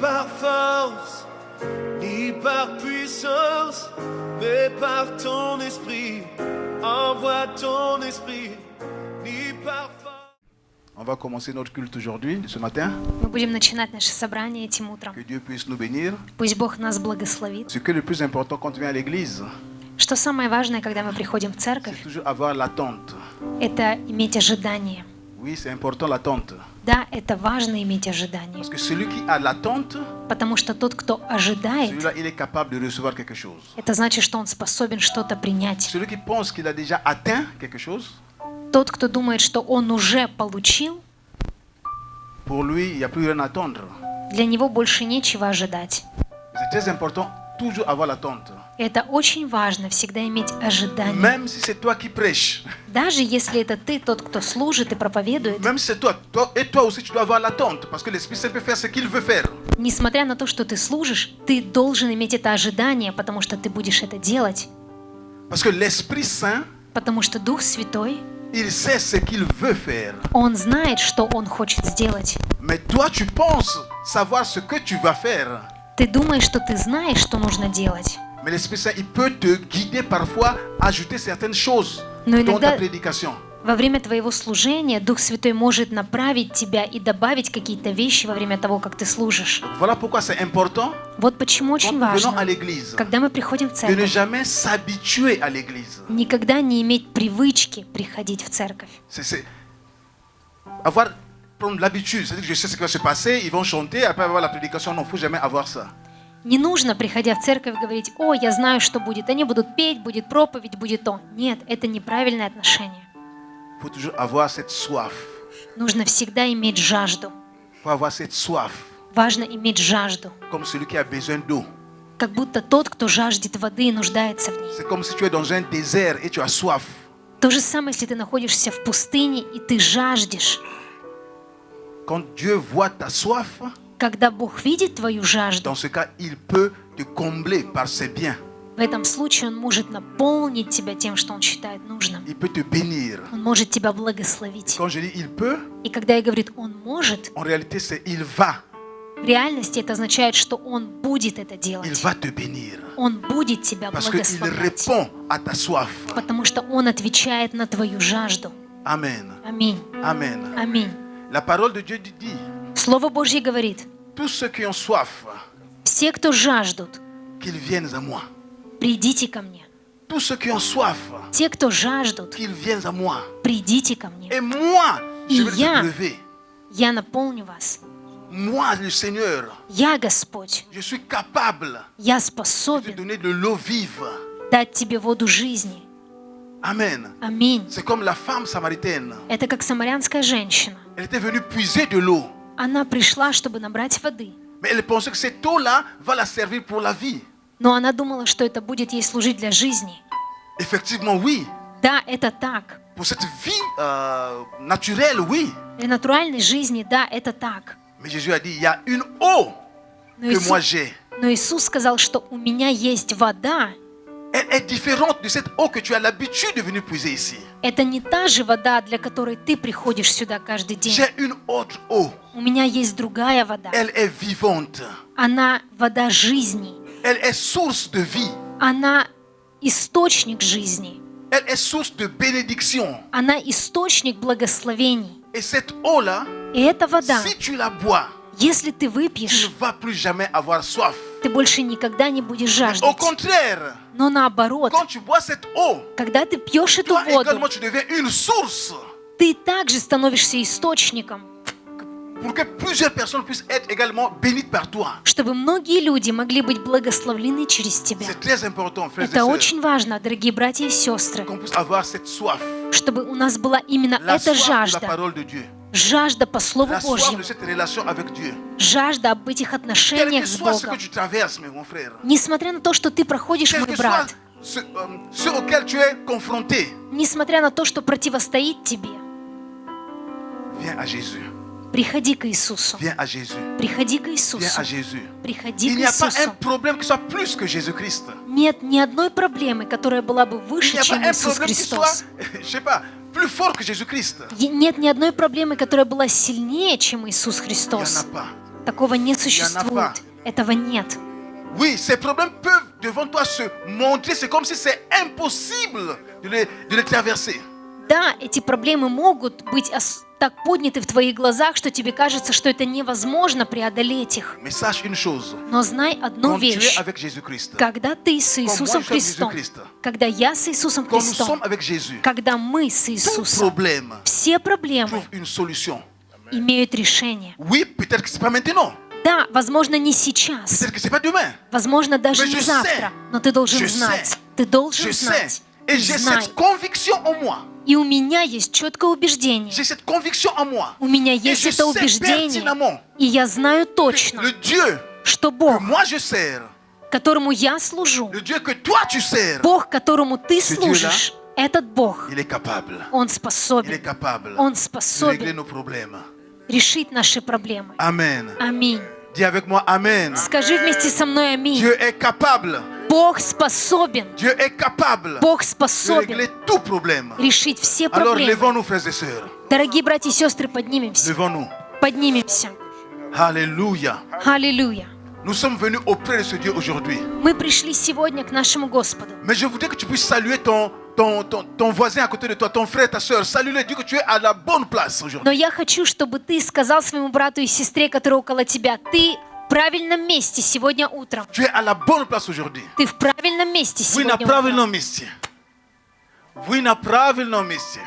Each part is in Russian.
par force, ni par puissance, mais par ton esprit. Envoie ton esprit, ni par force. On va commencer notre culte aujourd'hui, ce matin. Мы будем начинать наше собрание этим утром. Que Dieu puisse nous bénir. Пусть Бог нас благословит. Ce qui est le plus important quand on vient à l'église, Что самое важное, когда мы приходим в c'est церковь, toujours avoir l'attente. это иметь ожидание. Oui, c'est important l'attente. Да, это важно иметь ожидание. Parce que celui qui a l'attente, Потому что тот, кто ожидает, celui-là, il est capable de recevoir quelque chose. это значит, что он способен что-то принять. Celui qui pense qu'il a déjà atteint quelque chose, Тот, кто думает, что он уже получил, pour lui, il n'y a plus rien à attendre. для него больше нечего ожидать. C'est très important, toujours avoir l'attente. Это очень важно, всегда иметь ожидание. Même si c'est toi qui prêches, Даже если это ты, тот, кто служит и проповедует, même si c'est toi, et toi aussi tu dois avoir l'attente, parce que l'Esprit Saint peut faire ce qu'il veut faire. несмотря на то, что ты служишь, ты должен иметь это ожидание, потому что ты будешь это делать. Parce que l'Esprit Saint, Потому что Дух Святой, il sait ce qu'il veut faire. Он знает, что Он хочет сделать. Mais toi, tu penses savoir ce que tu vas faire. Ты думаешь, что ты знаешь, что нужно делать. Mais l'Esprit Saint, il peut te guider parfois, ajouter certaines choses Но dans ta иногда prédication. во время твоего служения Дух Святой может направить тебя и добавить какие-то вещи во время того, как ты служишь. Voilà pourquoi c'est important, Вот почему quand очень nous venons à важно, l'église, когда мы приходим в de ne церковь, jamais s'habituer à l'église. никогда не иметь привычки приходить в церковь. C'est prendre l'habitude, c'est-à-dire que je sais ce qui va se passer, ils vont chanter, après avoir la prédication. Non, il ne faut jamais avoir ça. Не нужно, приходя в церковь, говорить: «О, я знаю, что будет». Они будут петь, будет проповедь, будет то. Нет, это неправильное отношение. Il faut toujours avoir cette soif. Нужно всегда иметь жажду. Il faut avoir cette soif, Важно иметь жажду. comme celui qui a besoin d'eau. Как будто тот, кто жаждет воды и нуждается в ней. C'est comme si tu es dans un désert et tu as soif. То же самое, если ты находишься в пустыне и ты жаждешь. Quand Dieu voit ta soif, Когда Бог видит твою жажду, dans ce cas, il peut te combler par ses biens. в этом случае Он может наполнить тебя тем, что Он считает нужным. Il peut te bénir. Он может тебя благословить. Quand je dis il peut, И когда я говорю «Он может», en réalité, c'est il va. в реальности это означает, что Он будет это Il делать. va te bénir. Он будет тебя Parce qu'il благословлять. répond à ta soif. Потому что Он отвечает на твою жажду. Amen. Аминь. Amen. Аминь. La parole de Dieu dit, Слово Божье говорит: tous ceux qui ont soif, все, кто жаждут, qu'ils viennent à moi. придите ко мне. Tous ceux qui ont soif, Те, кто жаждут, qu'ils viennent à moi. придите ко мне. Et moi, je vais Я. te lever. Я наполню вас. Moi, le Seigneur, Я Господь. je suis capable Я de te способен donner de l'eau vive. дать тебе воду жизни. Amen. Аминь. C'est comme la femme samaritaine. Это как самарянская женщина. Elle était venue puiser de l'eau. Она пришла, чтобы набрать воды. Mais elle pensait que cette eau-là va la servir pour la vie. Но она думала, что это будет ей служить для жизни. Effectivement, oui. Да, это так. Pour cette vie naturelle, oui. Для натуральной жизни, да, это так. Mais Jésus a dit, il y a une eau Но que moi Иисус, j'ai. но Иисус сказал, что у меня есть вода. Elle est différente de cette eau que tu as l'habitude de venir puiser ici. Это не та же вода, для которой ты приходишь сюда каждый день. J'ai une autre eau. У меня есть другая вода. Elle est vivante. Она вода жизни. Elle est source de vie. Она источник жизни. Elle est source de bénédiction. Она источник благословений. Et cette eau-là, И эта вода, si tu la bois, если ты tu выпьешь, ne vas plus jamais avoir soif. ты больше никогда не будешь Au жаждать. contraire, Но наоборот, quand tu bois cette eau, когда ты пьешь эту toi воду, également tu deviens une source ты также становишься источником, pour que plusieurs personnes puissent être également bénies par toi. чтобы многие люди могли быть благословлены через тебя. C'est très important, frères et Это sœurs, очень важно, дорогие братья и сестры, qu'on puisse avoir cette soif, чтобы у нас была именно la эта soif de la жажда. parole de Dieu, Жажда по Слову la soif Божьему. de cette relation avec Dieu. Жажда об этих Quel отношениях que с soit ce que Богом. tu traverses, mon frère, Несмотря на то, что ты проходишь, quel мой que soit брат, ce auquel tu es confronté, несмотря на то, что противостоит тебе, viens à Jésus. приходи к Иисусу. Viens à Jésus. Приходи к Viens Иисусу. à Jésus. Приходи Il к n'y a pas un Иисусу. problème qui soit plus que Jésus-Christ. Нет ни одной проблемы, которая была бы Il n'y выше, a pas чем un Иисус problème qui soit, Христос. je sais pas, plus fort que Jésus-Christ. Нет ни одной проблемы, которая была сильнее, чем Иисус Il n'y en a Христос. pas. Такого не существует. Этого нет. Oui, ces problèmes peuvent devant toi se montrer. C'est comme si c'est impossible de les traverser. Да, эти проблемы могут быть так подняты в твоих глазах, что тебе кажется, что это невозможно преодолеть их. Mais sache une chose. Но знай одну Quand tu es вещь. avec Jésus-Christ, Когда ты с comme moi Иисусом je suis avec Христом, Jésus-Christ, когда я с Иисусом quand nous sommes Христом, avec Jésus, когда мы с tout Иисусом, problème все проблемы trouve une solution. имеют решение. Oui, peut-être que c'est pas maintenant. Да, возможно, не сейчас, Peut-être que c'est pas demain. возможно, даже Mais не je завтра, но ты должен je знать. Ты должен Je знать. sais. Et Ты j'ai знай. cette conviction en moi. И у меня есть четкое убеждение. J'ai cette conviction en moi. У меня Et есть je это sais убеждение. pertinemment И я знаю que точно, le Dieu что que Бог, moi je sers, которому я служу, le Dieu que toi tu sers, Бог, которому ты Ce служишь, этот Бог, il est capable. Он Il est способен. capable Он de régler способен nos problèmes. решить наши проблемы. Amen. Аминь. Dis avec moi Amen. Скажи вместе со мной аминь. Dieu est capable. Бог способен. Dieu est capable Бог de способен régler tout problème. решить все Alors проблемы. levons-nous, frères et sœurs. Дорогие братья и сестры, поднимемся. Levons-nous. Поднимемся. Alléluia. Аллилуйя. Nous sommes venus auprès de ce Dieu aujourd'hui. Мы пришли сегодня к нашему Господу. Mais je voudrais que tu puisses saluer ton voisin à côté de toi, ton frère, ta soeur. Salue-le, dis que tu es à la bonne place aujourd'hui. Но я хочу, чтобы ты сказал своему брату и сестре, которые около тебя, ты в правильном месте сегодня утром. Tu es à la bonne place aujourd'hui. Ты в правильном месте Вы на сегодня утром. правильном месте. Вы на правильном месте.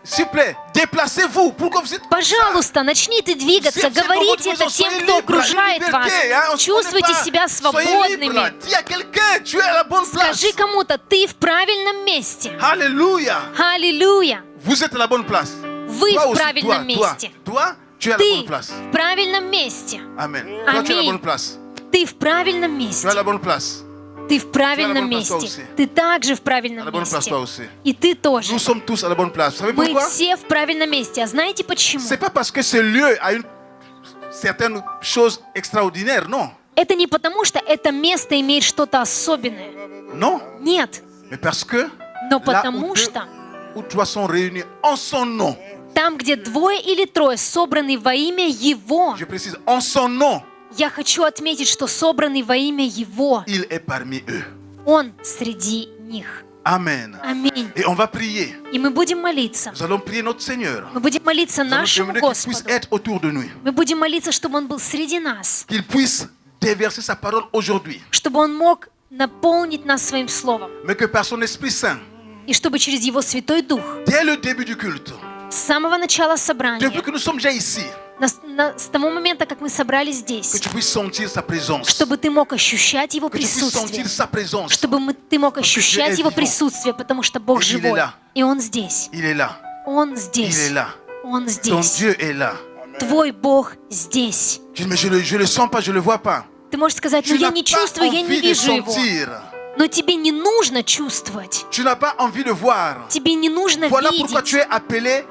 S'il vous plaît, déplacez-vous. Pourquoi vous êtes... Пожалуйста, начните двигаться, говорите это тем, кто окружает вас. Чувствуйте себя свободными. Dis à quelqu'un, tu es à la bonne place. Скажи кому-то, ты в правильном месте. Alléluia. Аллилуйя. Vous êtes à la bonne place. Вы Toi в aussi, правильном toi, месте. toi, tu es à la Ты bonne place. в правильном месте. Amen. Toi, tu es à la Аминь. bonne place. Ты в правильном Tu es à месте. la bonne place. Ты в правильном bonne place, toi месте. aussi. Ты также в À правильном la bonne place, toi месте. aussi. И ты тоже. Nous sommes tous à la bonne place. Vous savez Мы pourquoi? все в правильном месте. А знаете почему? C'est pas parce que ce lieu a une certaine chose extraordinaire, non. Это не потому, что это место имеет что-то особенное. Non. Нет. Mais parce que Но là потому où deux что ou trois sont réunis en son nom, там, где двое или трое собраны во имя Его, je précise, en son nom, я хочу отметить, что собраны во имя Его, il est parmi eux. Он среди них. Amen. Аминь. Et on va prier. И мы будем молиться. Nous allons prier notre Seigneur. Мы будем молиться Nous allons нашему demander qu'il puisse Господу. être autour de nous. Мы будем молиться, чтобы Он был среди нас, Qu'il puisse déverser sa parole aujourd'hui. чтобы Он мог наполнить нас Своим Словом, Mais que par son Esprit Saint, и чтобы через Его Святой Дух dès le début du culte, с самого начала собрания, depuis que nous sommes déjà ici, с того момента, как мы собрались que здесь, tu puisses sentir sa présence. чтобы ты мог ощущать Его Que tu puisses присутствие, sentir sa présence. чтобы ты мог Parce que ощущать Dieu est Его vivant. присутствие, потому что Бог Et il est живой, là. и Он здесь, Il est là. Он Il здесь, est là. Он Ton здесь, Dieu est là. Твой Бог здесь. Tu dis, mais je le sens pas, je le vois pas. Ты можешь сказать, ну Tu я n'as не pas чувствую, я не envie de вижу Его. sentir. Но тебе не нужно чувствовать, Tu n'as pas envie de voir. тебе не нужно Voilà pourquoi tu видеть. es appelé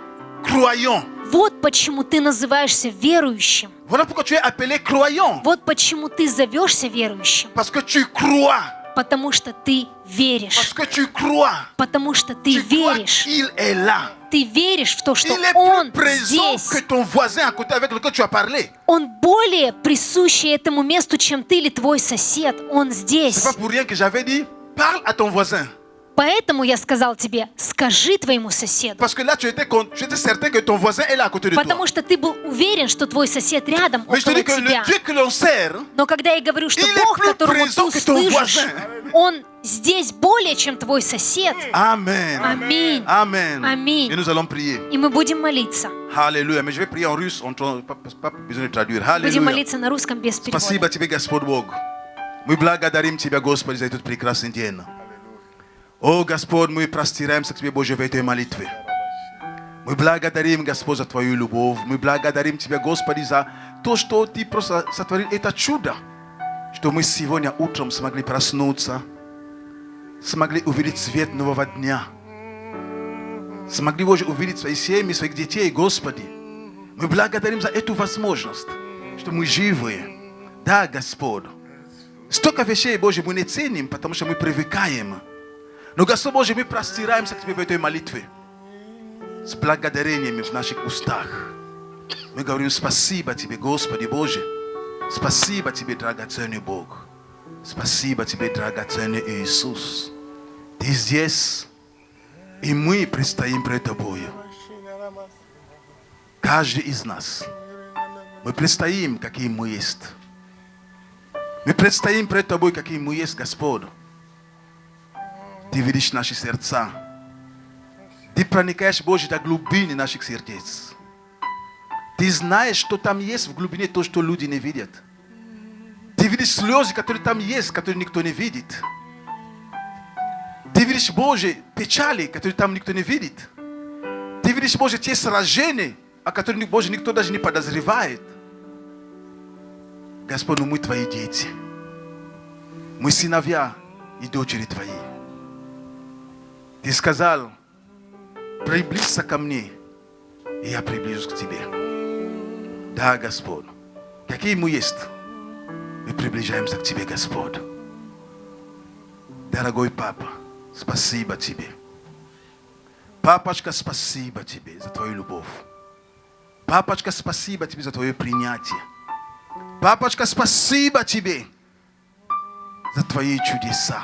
croyant. Вот почему ты называешься верующим. Voilà pourquoi tu es appelé croyant. Вот почему ты зовешься верующим. Parce que tu crois. Потому что ты Parce веришь. que tu crois. Потому что ты Tu crois веришь. qu'il est là. Ты веришь в то, что Il est Он plus présent здесь. que ton voisin à côté avec lequel tu as parlé. Он более присущий этому месту, чем ты или твой сосед. Он C'est здесь. pas pour rien que j'avais dit, parle à ton voisin. Поэтому я сказал тебе, скажи твоему соседу. Parce que là, tu étais certain que ton voisin est là à côté de toi. Потому что ты был уверен, что твой сосед рядом Mais je te около dis que тебя. le Dieu que l'on sert, Но когда я говорю, что Il est Бог, plus которому présent ты que ton слышишь, voisin. Он здесь более, чем твой сосед. Amen. Аминь. Amen. Аминь. Et nous allons prier. И мы будем молиться. Alléluia. Mais je vais prier en russe, pas besoin de traduire. Будем Alléluia. молиться на русском без Спасибо перевода. тебе, Господь Бог. Мы благодарим Тебя, Господи, за этот прекрасный день. О, Господь, мы простираемся к Тебе, Боже, в этой молитве. Мы благодарим, Господь, за Твою любовь. Мы благодарим Тебя, Господи, за то, что Ты просто сотворил это чудо. Что мы сегодня утром смогли проснуться, смогли увидеть свет нового дня. Смогли, Боже, увидеть свои семьи, своих детей, Господи. Мы благодарим за эту возможность, что мы живы. Да, Господь. Столько вещей, Боже, мы не ценим, потому что мы привыкаем. Но, Господь Боже, мы простираемся к Тебе в этой молитве с благодарениями в наших устах. Мы говорим спасибо Тебе, Господи Боже. Спасибо Тебе, драгоценный Бог. Спасибо Тебе, драгоценный Иисус. Ты здесь, и мы предстоим пред Тобою. Каждый из нас. Мы предстоим, какие мы есть. Мы предстоим пред Тобой, какие мы есть, Господь. Ты видишь наши сердца. Ты проникаешь, Боже, до глубины наших сердец. Ты знаешь, что там есть в глубине, то, что люди не видят. Ты видишь слезы, которые там есть, которые никто не видит. Ты видишь, Боже, печали, которые там никто не видит. Ты видишь, Боже, те сражения, о которых, Боже, никто даже не подозревает. Господь, мы Твои дети. Мы сыновья и дочери Твои. Ты сказал, приблизься ко мне, и я приближусь к Тебе. Да, Господь, какие мы есть, мы приближаемся к Тебе, Господь. Дорогой Папа, спасибо Тебе. Папочка, спасибо Тебе за Твою любовь. Папочка, спасибо Тебе за Твое принятие. Папочка, спасибо Тебе за Твои чудеса.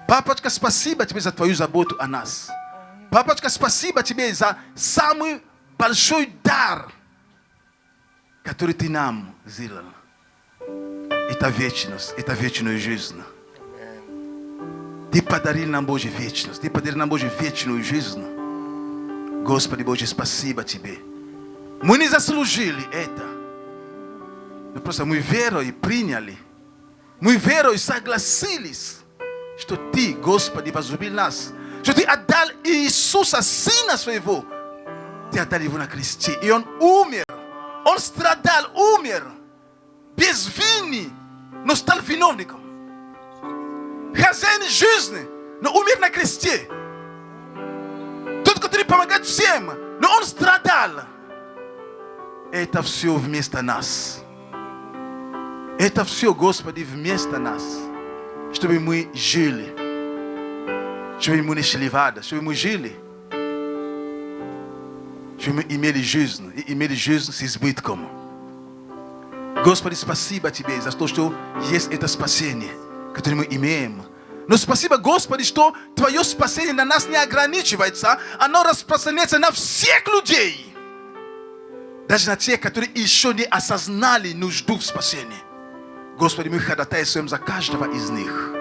Папочка, спасибо Тебе за Твою заботу о нас. Папочка, спасибо Тебе за самый большой дар, который Ты нам сделал. Это вечность, это вечную жизнь. Ты подарил нам, Боже, вечность. Ты подарил нам, Боже, вечную жизнь. Господи Боже, спасибо Тебе. Мы не заслужили это. Но просто мы верой приняли. Мы верой согласились, что Ты, Господи, возлюбил нас. Что Ты отдал Иисуса, Сына Своего. Ты отдал Его на кресте. И Он умер. Он страдал, умер. Без вины, но стал виновником. Хозяин жизни, но умер на кресте. Тот, который помогает всем, но Он страдал. Это все вместо нас. Это все, Господи, вместо нас. Чтобы мы жили. Чтобы мы не шли в ад. Чтобы мы жили. Чтобы мы имели жизнь. И имели жизнь с избытком. Господи, спасибо Тебе за то, что есть это спасение, которое мы имеем. Но спасибо, Господи, что Твое спасение на нас не ограничивается. Оно распространяется на всех людей. Даже на тех, которые еще не осознали нужду в спасении. Господи, мы ходатайствуем за каждого из них.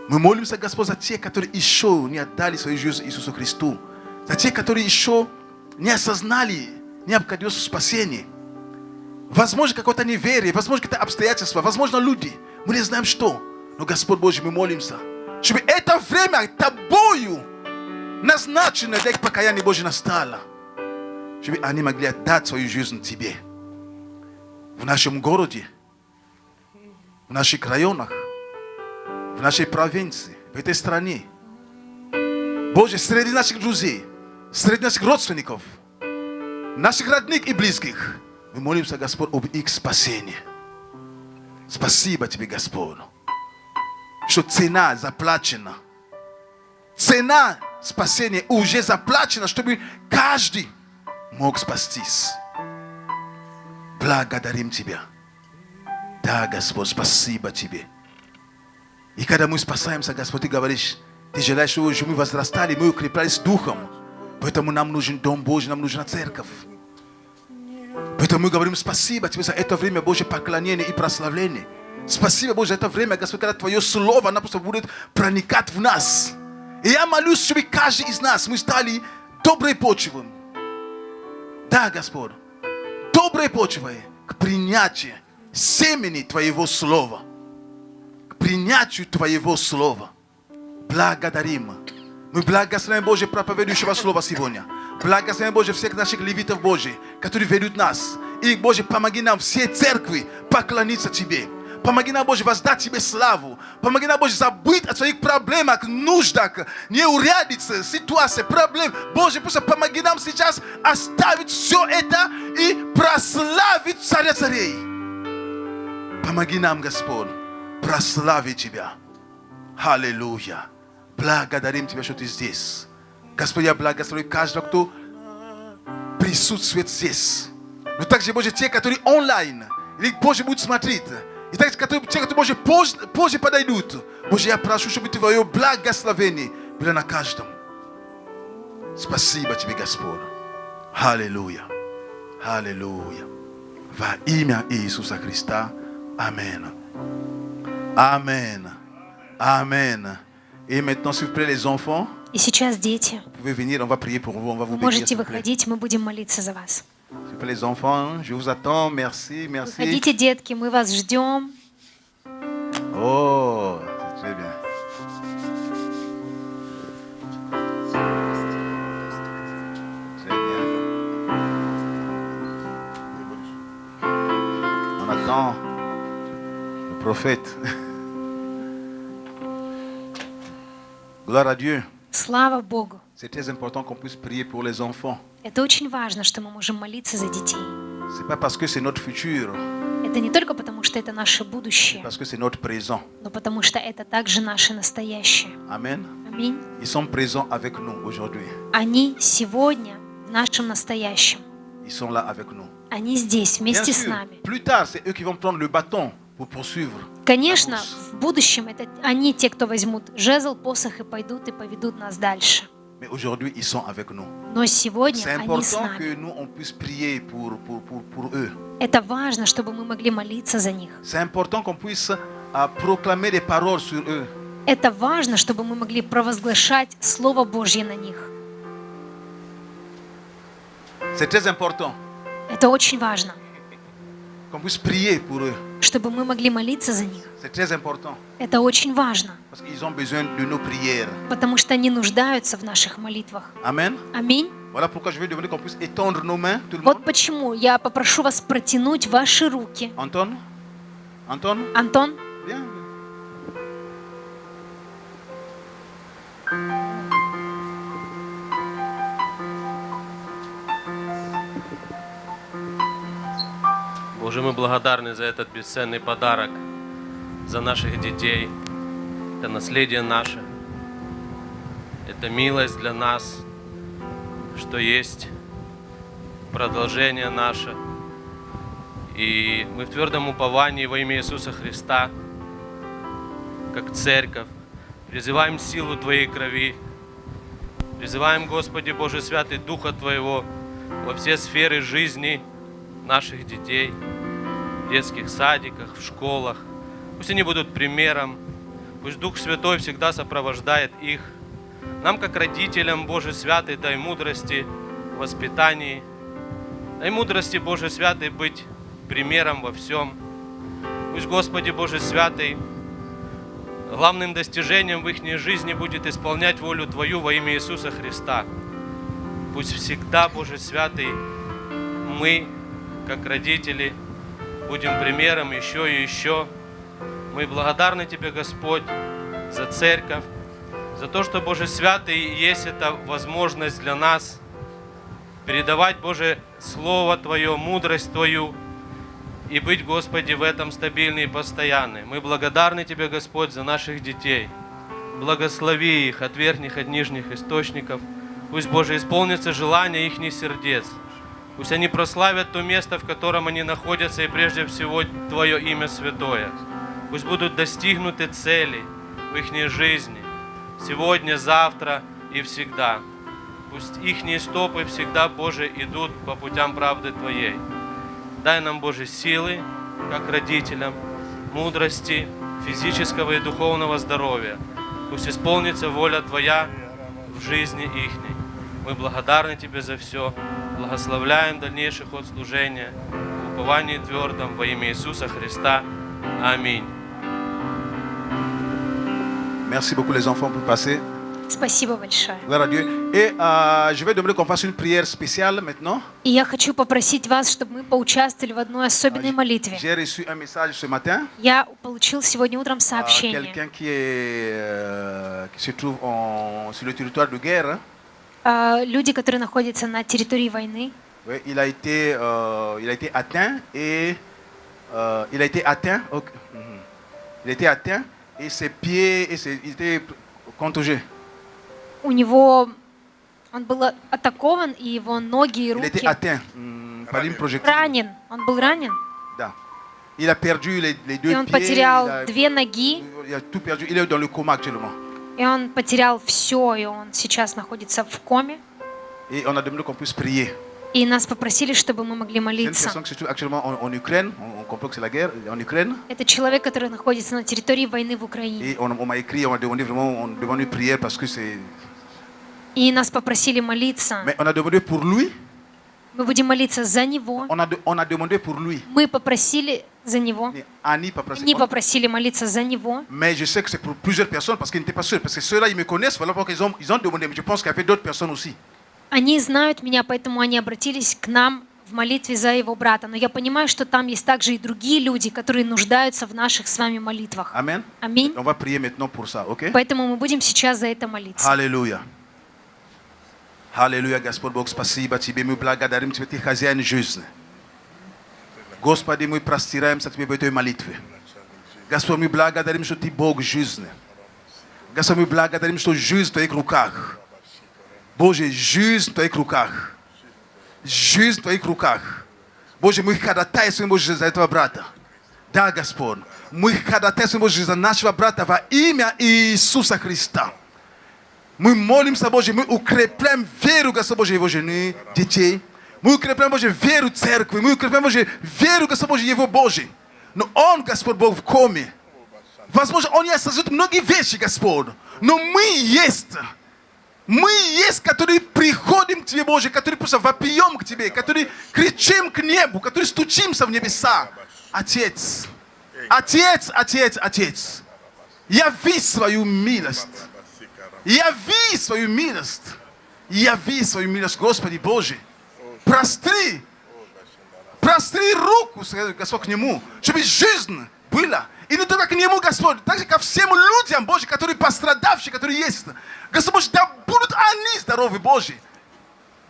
Мы молимся, Господь, за тех, которые еще не отдали свою жизнь Иисусу Христу. За тех, которые еще не осознали необходимость спасения. Возможно, какое-то неверие, возможно, какие-то обстоятельства, возможно, люди. Мы не знаем, что. Но, Господь Божий, мы молимся, чтобы это время Тобою назначено для их покаяния, Божьего, настало. Чтобы они могли отдать свою жизнь Тебе. В нашем городе, в наших районах, в нашей провинции, в этой стране. Боже, среди наших друзей, среди наших родственников, наших родных и близких. Мы молимся, Господь, об их спасении. Спасибо Тебе, Господь, что цена заплачена. Цена спасения уже заплачена, чтобы каждый мог спастись. Благодарим Тебя. Да, Господь, спасибо Тебе. И когда мы спасаемся, Господь, Ты говоришь, Ты желаешь, чтобы мы возрастали, мы укреплялись духом. Поэтому нам нужен Дом Божий, нам нужна церковь. Поэтому мы говорим спасибо Тебе за это время, Божье, поклонения и прославления. Спасибо, Боже, за это время, Господь, когда Твое Слово, оно просто будет проникать в нас. И я молюсь, чтобы каждый из нас, мы стали доброй почвой. Да, Господь, доброй почвой к принятию семени Твоего Слова. К принятию Твоего Слова. Благодарим. Мы благословим, Боже, проповедующего Слова сегодня. Благословим, Боже, всех наших левитов, Боже, которые ведут нас. И, Боже, помоги нам все церкви поклониться Тебе. Помоги нам, Боже, воздать Тебе славу. Помоги нам, Боже, забыть о своих проблемах, нуждах, неурядице, ситуации, проблем. Боже, просто помоги нам сейчас оставить все это и прославить Царя Царей. Помоги нам, Господь, прославить Тебя. Аллилуйя. Благодарим Тебя, что Ты здесь. Господи, я благословляю каждого, кто присутствует здесь. Но также, Боже, те, которые онлайн, или, Боже, будут смотреть. И также те, которые, Боже, позже подойдут. Боже, я прошу, чтобы Твое благословение было на каждом. Спасибо Тебе, Господь. Аллилуйя. Аллилуйя. Во имя Иисуса Христа. Амин. Amen. Amen. Et maintenant, s'il vous plaît, les enfants, И сейчас, дети, vous pouvez venir, on va prier pour vous, on va vous вы bénir. можете S'il vous plaît. выходить, мы будем молиться за вас. S'il vous plaît, les enfants, je vous attends. Merci, merci. Выходите, детки, мы вас ждем. Oh, c'est très bien. Très bien. On attend le prophète. Gloire à Dieu. Слава Богу! C'est très important qu'on puisse prier pour les enfants. Это очень важно, что мы можем молиться за детей. C'est pas parce que c'est notre futur, Это не только потому, что это наше будущее, parce que c'est notre présent. но потому что это также наше настоящее. Amen. Аминь. Ils sont présents avec nous aujourd'hui. Они сегодня в нашем настоящем. Ils sont là avec nous. Они здесь, Bien вместе с sûr, нами. plus tard, c'est eux qui vont prendre le bâton pour poursuivre. Конечно, la course. в будущем это они те, кто возьмут жезл, посох и пойдут и поведут нас дальше. Mais aujourd'hui, ils sont avec nous. Но сегодня C'est они с important нами. que nous, on puisse prier pour eux. Это важно, чтобы мы могли молиться за них. C'est important qu'on puisse proclamer des paroles sur eux. Это важно, чтобы мы могли провозглашать Слово Божье на них. C'est très important Это очень важно, qu'on puisse prier pour eux. чтобы мы могли молиться за них. C'est très important Это очень важно, parce qu'ils ont besoin de nos prières. потому что они нуждаются в наших молитвах. Amen. Аминь. Voilà pourquoi je vais demander qu'on puisse étendre nos mains, tout le monde. Вот почему я попрошу вас протянуть ваши руки. Anton? Anton? Антон, Viens. Боже, мы благодарны за этот бесценный подарок, за наших детей. Это наследие наше. Это милость для нас, что есть продолжение наше. И мы в твердом уповании во имя Иисуса Христа, как церковь, призываем силу Твоей крови, призываем, Господи Боже Святый, Духа Твоего во все сферы жизни наших детей, в детских садиках, в школах. Пусть они будут примером, пусть Дух Святой всегда сопровождает их. Нам, как родителям, Боже Святый, дай мудрости в воспитании, дай мудрости, Боже Святый, быть примером во всем. Пусть, Господи Боже Святый, главным достижением в их жизни будет исполнять волю Твою во имя Иисуса Христа. Пусть всегда, Боже Святый, мы, как родители, будем примером еще и еще. Мы благодарны Тебе, Господь, за церковь, за то, что, Боже Святый, есть эта возможность для нас передавать, Боже, Слово Твое, мудрость Твою и быть, Господи, в этом стабильны и постоянны. Мы благодарны Тебе, Господь, за наших детей. Благослови их от верхних, от нижних источников. Пусть, Боже, исполнится желание их сердец. Пусть они прославят то место, в котором они находятся, и прежде всего Твое имя святое. Пусть будут достигнуты цели в их жизни, сегодня, завтра и всегда. Пусть их стопы всегда, Боже, идут по путям правды Твоей. Дай нам, Боже, силы, как родителям, мудрости, физического и духовного здоровья. Пусть исполнится воля Твоя в жизни ихней. Мы благодарны Тебе за все. Благословляем дальнейший ход служения в уповании твердом во имя Иисуса Христа. Аминь. Merci beaucoup les enfants pour passer. спасибо большое. Gloire à Dieu. Et je vais demander qu'on fasse une prière spéciale maintenant. И я хочу попросить вас, чтобы мы поучаствовали в одной особенной молитве. J'ai reçu un message ce matin. Я получил сегодня утром сообщение. Quelqu'un qui se trouve sur le territoire de guerre. Люди, которые находятся на территории войны. Oui, il a été atteint et il a été atteint. Okay. Il a été atteint et ses pieds il était contusionné. У него Он был атакован, и его ноги и Il était руки atteint par une projectile. ранен. Он был ранен, Da. Il a perdu les deux и он pieds. потерял 2 ноги, Il a tout perdu. Il est dans le coma actuellement. и он потерял все, и он сейчас находится в коме. Et on a demandé qu'on puisse prier. И нас попросили, чтобы мы могли C'est une молиться. personne qui se trouve actuellement en Ukraine. On comprend que c'est la guerre en Ukraine. Это человек, который находится на территории войны в Украине. Et on m'a écrit, on m'a demandé vraiment, on demande une prière parce que c'est. И нас попросили молиться. Mais on a demandé pour lui. Мы будем молиться за него. On a demandé pour lui. Мы попросили за него. Annie, pas pressé. Они попросили молиться за него. Mais je sais que c'est pour plusieurs personnes parce qu'ils n'étaient pas sûrs. Parce que ceux-là, ils me connaissent, voilà pourquoi ils ont demandé. Mais je pense qu'il y avait d'autres personnes aussi. Они знают меня, поэтому они обратились к нам в молитве за его брата. Но я понимаю, что там есть также и другие люди, которые нуждаются в наших с вами молитвах. Amen. Аминь. On va prier maintenant pour ça, ok? Поэтому мы будем сейчас за это молиться. Alléluia. Alléluia, Господь Бог, спасибо Тебе, мы благодарим Тебя, Ты хозяин жизни. Господи, мы простираемся к Тебе в этой молитве. Господь, мы благодарим, что Ты Бог жизни. Господь, мы благодарим, что жизнь в Твоих руках. Боже, жизнь в Твоих руках. Жизнь в Твоих руках. Боже, мы ходатайствуем, Боже, за этого брата. Да, Господь, мы ходатайствуем, Боже, за нашего брата во имя Иисуса Христа. Мы молимся, Боже, мы укрепляем веру, Господь Боже, его жены, детей. Мы укрепляем, Боже, веру церкви. Мы укрепляем, Боже, веру, Господь Боже, его Божий. Но он, Господь Бог, в коме. Возможно, он не осознает многие вещи, Господь. Но мы есть, которые приходим к Тебе, Боже, которые просто вопием к Тебе, которые кричим к небу, которые стучимся в небеса. Отец, Отец, Отец, Отец, яви свою милость. Яви свою милость. Яви свою милость, Господи Боже. Простри руку, Господь, к Нему, чтобы жизнь была. И не только к Нему, Господь, также ко всем людям, Боже, которые пострадавшие, которые есть. Господь Боже, да будут они здоровы, Боже.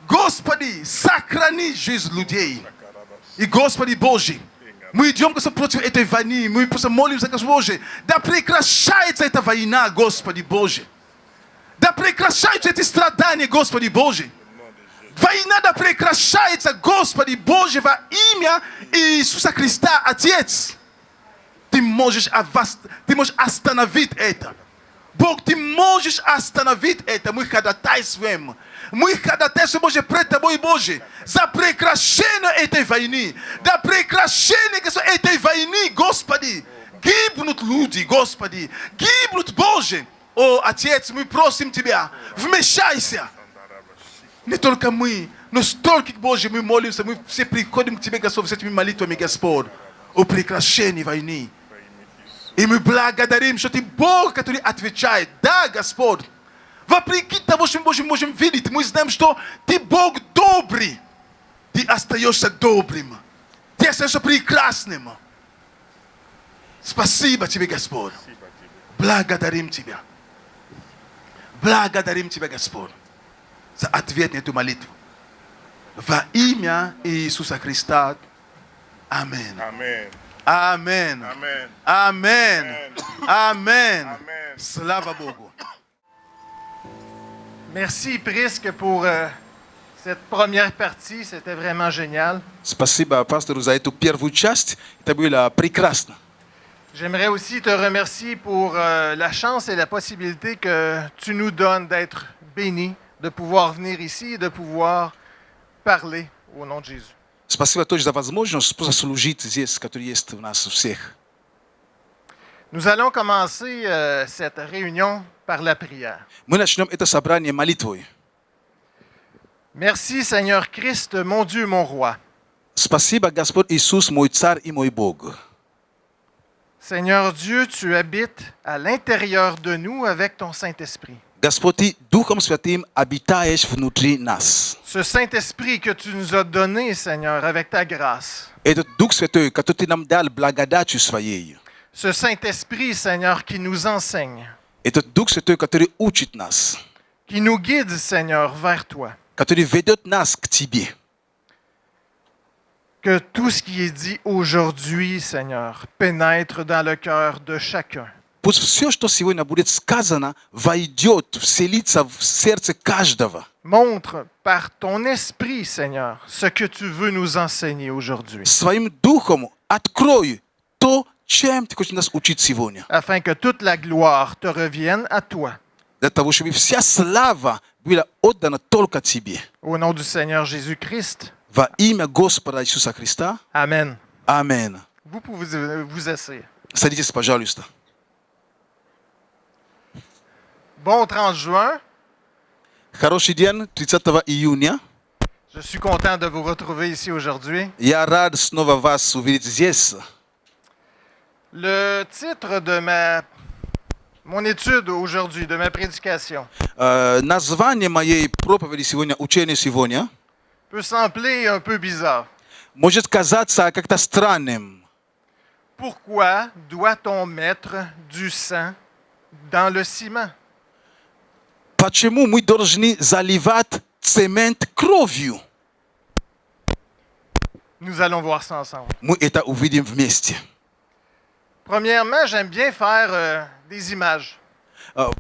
Господи, сохрани жизнь людей. И, Господи Боже, мы идем, Господь, против этой войны. Мы просто молимся, Господь Боже, да прекращается эта война, Господи Боже. Да прекращаются эти страдания, Господи Боже. Война да прекращается, Господи Боже, во имя Иисуса Христа, Отец. Ты можешь остановить это. Бог, Ты можешь остановить это. Мы ходатайствуем. Боже, пред Тобой, Боже, за прекращение этой войны. За прекращение этой войны, Господи. Гибнут люди, Господи. Гибнут, Боже. О, Отец, мы просим Тебя, вмешайся. Не только мы, но столько, Боже, мы молимся, мы все приходим к Тебе, Господь, с этими молитвами, Господь, о прекращении войны. И мы благодарим, что Ты Бог, который отвечает. Да, Господь, вопреки того, что мы, Боже, можем видеть, мы знаем, что Ты Бог добрый. Ты остаешься добрым. Ты остаешься прекрасным. Спасибо Тебе, Господь. Благодарим Тебя. Благодарим Тебя, Господь, за ответ на эту молитву. Во имя Иисуса Христа. Аминь. Amen. Amen. Amen. Amen. Amen. Amen. Slava Bogu. Merci Prisque pour cette première partie, c'était vraiment génial. Спасибо, пастору, за эту первую часть. Это было прекрасно. J'aimerais aussi te remercier pour la chance et la possibilité que tu nous donnes d'être bénis, de pouvoir venir ici et de pouvoir parler au nom de Jésus. Спасибо тоже за возможность послужить здесь, который есть у нас у всех. Nous allons commencer cette réunion par la prière. Мы начнем это собрание молитвой. Merci Seigneur Christ, mon Dieu, mon roi. Спасибо, Господь Иисус, мой царь и мой Бог. Seigneur Dieu, tu habites à l'intérieur de nous avec ton Saint-Esprit. Господь, Ты Духом Святым обитаешь внутри нас. Ce Saint-Esprit que tu nous as donné, Seigneur, avec ta grâce. Этот Дух Святой, который Ты нам дал благодатью Своей. Ce Saint-Esprit, Seigneur, qui nous enseigne. Этот Дух Святой, который учит нас. Qui nous guide, Seigneur, vers toi. Который ведет нас к Тебе. Que tout ce qui est dit aujourd'hui, Seigneur, pénètre dans le cœur de chacun. пусть все, что сегодня будет сказано, войдет, вселится в сердце каждого. Montre par ton esprit, Seigneur, ce que tu veux nous enseigner aujourd'hui, Своим духом открой то, чем ты хочешь нас учить сегодня. afin que toute la gloire te revienne à toi. Для того, чтобы вся слава была отдана только тебе. Au nom du Seigneur Jésus-Christ, Во имя Господа Иисуса Христа. Amen. Аминь. Vous pouvez vous asseoir. Садитесь, пожалуйста. Bon 30 juin. Хороший день, 30 июня. Je suis content de vous retrouver ici aujourd'hui. Я рад снова вас увидеть здесь. Le titre de mon étude aujourd'hui, de ma prédication, Название моей проповеди сегодня, учение сегодня, peut sembler un peu bizarre. может казаться как-то странным. Pourquoi doit-on mettre du sang dans le ciment? Почему мы должны заливать цемент кровью? Nous allons voir ça ensemble. Мы это увидим вместе. Premièrement, j'aime bien faire des images.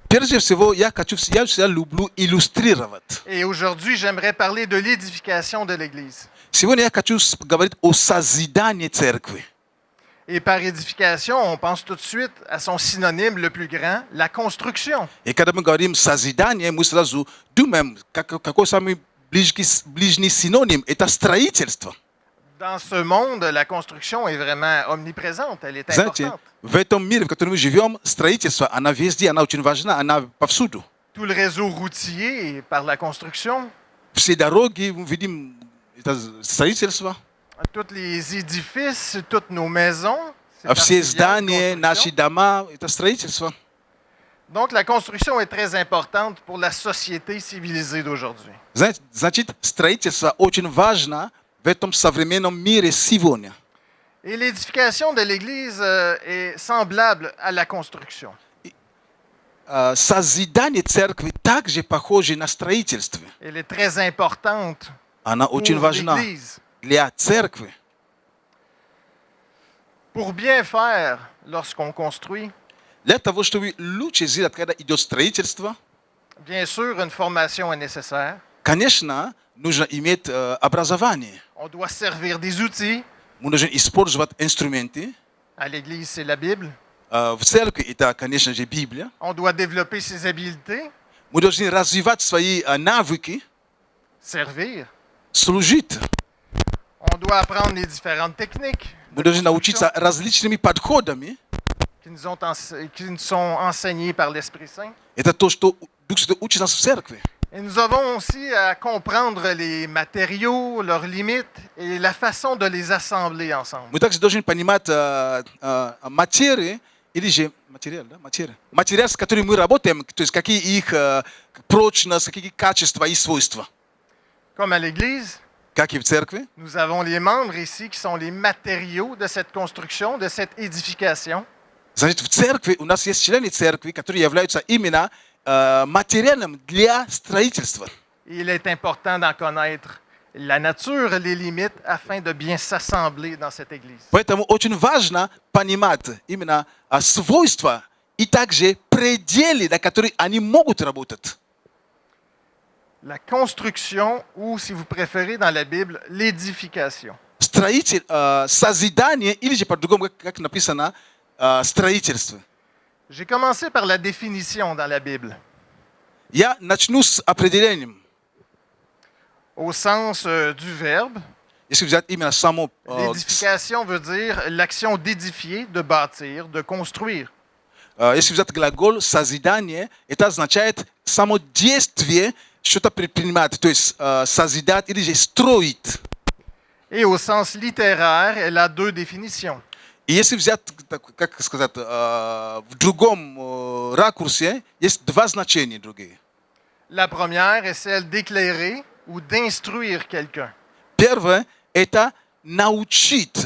Прежде всего, я всегда люблю иллюстрировать. Et aujourd'hui, j'aimerais parler de l'édification de l'Église. Сегодня я хочу говорить о созидании церкви. Et par édification, on pense tout de suite à son synonyme le plus grand, la construction. И когда мы говорим созидание, мы сразу думаем, какой самый ближний синоним? Это строительство. Dans ce monde, la construction est vraiment omniprésente, elle est Знаете, importante. в этом мире, в котором мы живем, строительство, она везде, она очень важна, она повсюду. Tout le réseau routier est par la construction. Все дороги, мы видим, это строительство. Tous les édifices, toutes nos maisons. c'est Все parce qu'il y a une здания, construction. наши дома, это строительство. Donc la construction est très importante pour la société civilisée d'aujourd'hui. Знаете, значит, строительство очень важно в этом современном мире сегодня. Et l'édification de l'Église est semblable à la construction. Созидание церкви также похоже на строительство. Elle est très importante Она очень pour важна l'Église. для церкви. Pour bien faire lorsqu'on construit, Для того, чтобы лучше сделать, когда идет строительство, bien sûr, une formation est nécessaire. конечно, нужно иметь образование. On doit servir des outils. Мы должны использовать инструменты. À l'Église, c'est la Bible. В церкви это, конечно же, Библия. On doit développer ses habiletés, Мы должны развивать свои навыки, servir. служить. On doit apprendre les différentes techniques Мы de должны construction научиться различными подходами. qui nous sont enseignées par l'Esprit Saint. Это то, что Дух Святой учит нас в церкви. Et nous avons aussi à comprendre les matériaux, leurs limites et la façon de les assembler ensemble. Мы также должны понимать материи, или же материал, да? Материал, с которым мы работаем, то есть какие их прочность, какие качества и свойства. Comme à l'Église, Как и в церкви. nous avons les membres ici qui sont les matériaux de cette construction, de cette édification. Значит, в церкви у нас есть члены церкви, которые являются именно материалом для строительства. Il est important d'en connaître la nature, les limites, afin de bien s'assembler dans cette Église. Поэтому очень важно понимать именно свойства и также пределы, на которые они могут работать. La construction, ou si vous préférez dans la Bible, l'édification. Созидание, или же по-другому, как написано, строительство. J'ai commencé par la définition dans la Bible, Я начну с определением. au sens du verbe. Если взять именно само... L'édification veut dire l'action d'édifier, de bâtir, de construire. Если взять глагол «созидание», это означает само действие, что-то предпринимать, то есть созидать или же строить. Et au sens littéraire, elle a deux définitions. И если взять, как сказать, в другом ракурсе, есть два значения другие. La première est celle d'éclairer ou d'instruire quelqu'un. Первое – это научить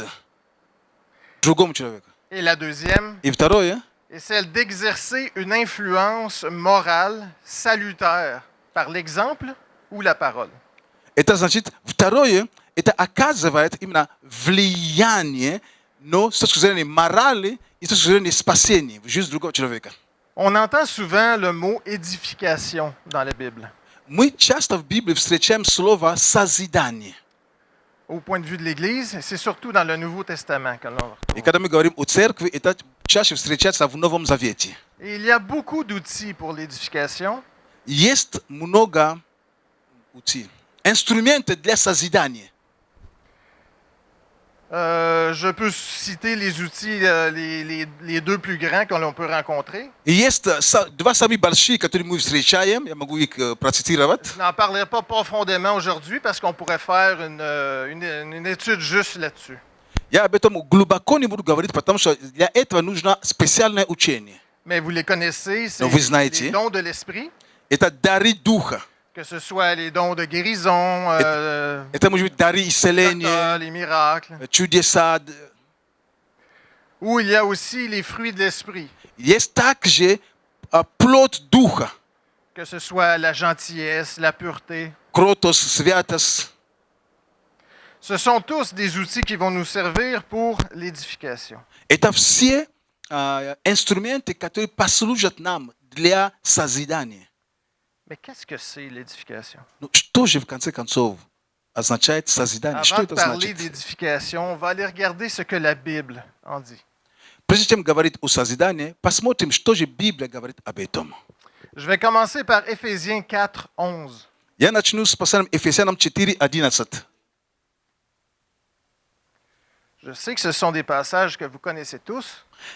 другому человеку. Et la deuxième И второе est celle d'exercer une influence morale salutaire par l'exemple ou la parole. – это значит, второе – это оказывает именно влияние, но с точки зрения морали isto служение спасения в жизнь другого человека. On entend souvent le mot édification dans la Bible. Мы часто в Библии встречаем слово «созидание». Au point de vue de l'Église, c'est surtout dans le Nouveau Testament que l'on le И retrouve. когда мы говорим о церкви, это чаще встречается в Новом Завете. Et il y a beaucoup d'outils pour l'édification, Есть много инструментов для созидания. Je peux citer les outils, les deux plus grands que l'on peut rencontrer. И есть два самых больших, которые мы встречаем. Я могу их процитировать. Je n'en parlerai pas profondément aujourd'hui parce qu'on pourrait faire une étude juste là-dessus. Я об этом глубоко не буду говорить, потому что для этого нужно специальное учение. Mais vous les connaissez, c'est Но вы знаете, les dons de l'esprit, это дары духа. que ce soit les dons de guérison, Это может быть дары исцеления, les miracles, чудеса. ou il y a aussi les fruits de l'esprit, Есть также плод духа. que ce soit la gentillesse, la pureté. Кротость, святость. Ce sont tous des outils qui vont nous servir pour l'édification. Это все инструменты, которые послужат нам для созидания. Mais qu'est-ce que c'est l'édification? Ну, что же в конце концов означает созидание? Что Avant de это parler значит? d'édification, on va aller regarder ce que la Bible en dit. Прежде чем говорить о созидании, посмотрим, что же Библия говорит об этом. Je vais commencer par Éphésiens 4, 11. Я начну с посланием Ефесянам 4:11. Je sais que ce sont des passages que vous connaissez tous,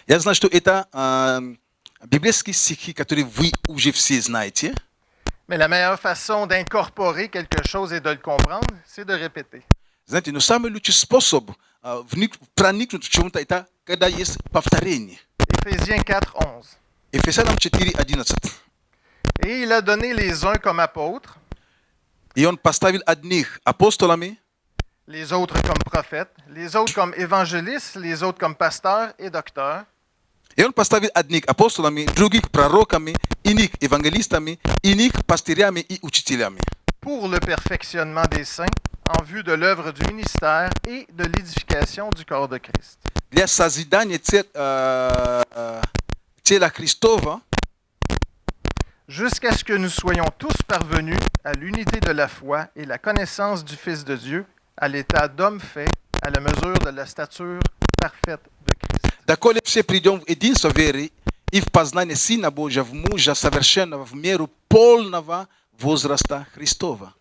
Я знаю, что это библейские стихи, которые вы уже все знаете. mais la meilleure façon d'incorporer quelque chose et de le comprendre, c'est de répéter. Знаете, но самый лучший способ проникнуть в чем-то, это когда есть повторение. Éphésiens 4, 11. Ефесянам 4:11. Et il a donné les uns comme apôtres, И он поставил одних апостолами, les autres comme prophètes, les autres comme évangélistes, les autres comme pasteurs et docteurs, и он поставил одних апостолами, других пророками, иных евангелистами, иных пастырями и учителями. pour le perfectionnement des saints, en vue de l'œuvre du ministère et de l'édification du corps de Christ. Для созидания тела Христова, Jusqu'à ce que nous soyons tous parvenus à l'unité de la foi et la connaissance du Fils de Dieu, à l'état d'homme fait, à la mesure de la stature parfaite de Christ. доколе все придем в единство веры и в познание Сына Божия, в мужа совершенного, в меру полного возраста Христова.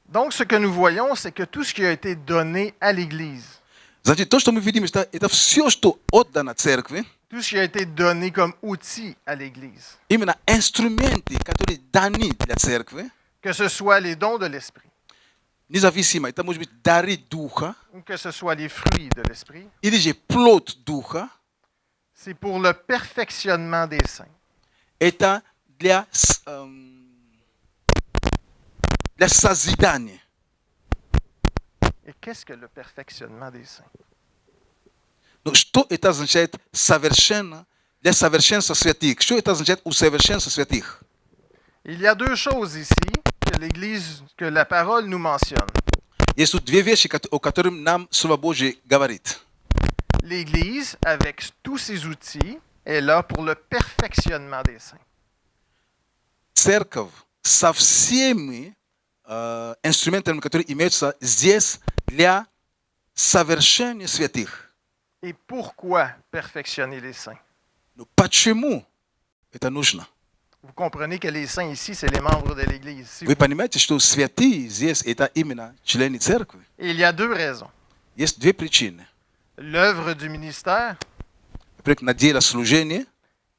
Donc, ce que nous voyons, c'est que tout ce qui a été donné à l'Église, Значит, то, что мы видим, это все, что отдано церкви, tout ce qui a été donné comme outil à l'Église, именно инструменты, которые даны для церкви, que ce soit les dons de l'Esprit, независимо, это может быть дары духа, ou que ce soit les fruits de l'Esprit, или же плод духа, c'est pour le perfectionnement des saints. это для созидания. Et qu'est-ce que le perfectionnement des saints? Но что это означает совершенно, для совершенства святых? Что это означает усовершенство святых? Il y a deux choses ici que l'Église, que la parole nous mentionne. Есть тут две вещи, о которых нам Слово Божие говорит. L'Église, avec tous ses outils, est là pour le perfectionnement des saints. Церковь со всеми инструментами, которые имеются здесь для совершения святых. Et pourquoi perfectionner les saints? Но почему это нужно? Vous comprenez que les saints ici, c'est les membres de l'Église. Вы понимаете, что святые здесь это именно члены церкви? Et il y a deux raisons. Есть две причины. L'œuvre du ministère Во-первых, на дело служения,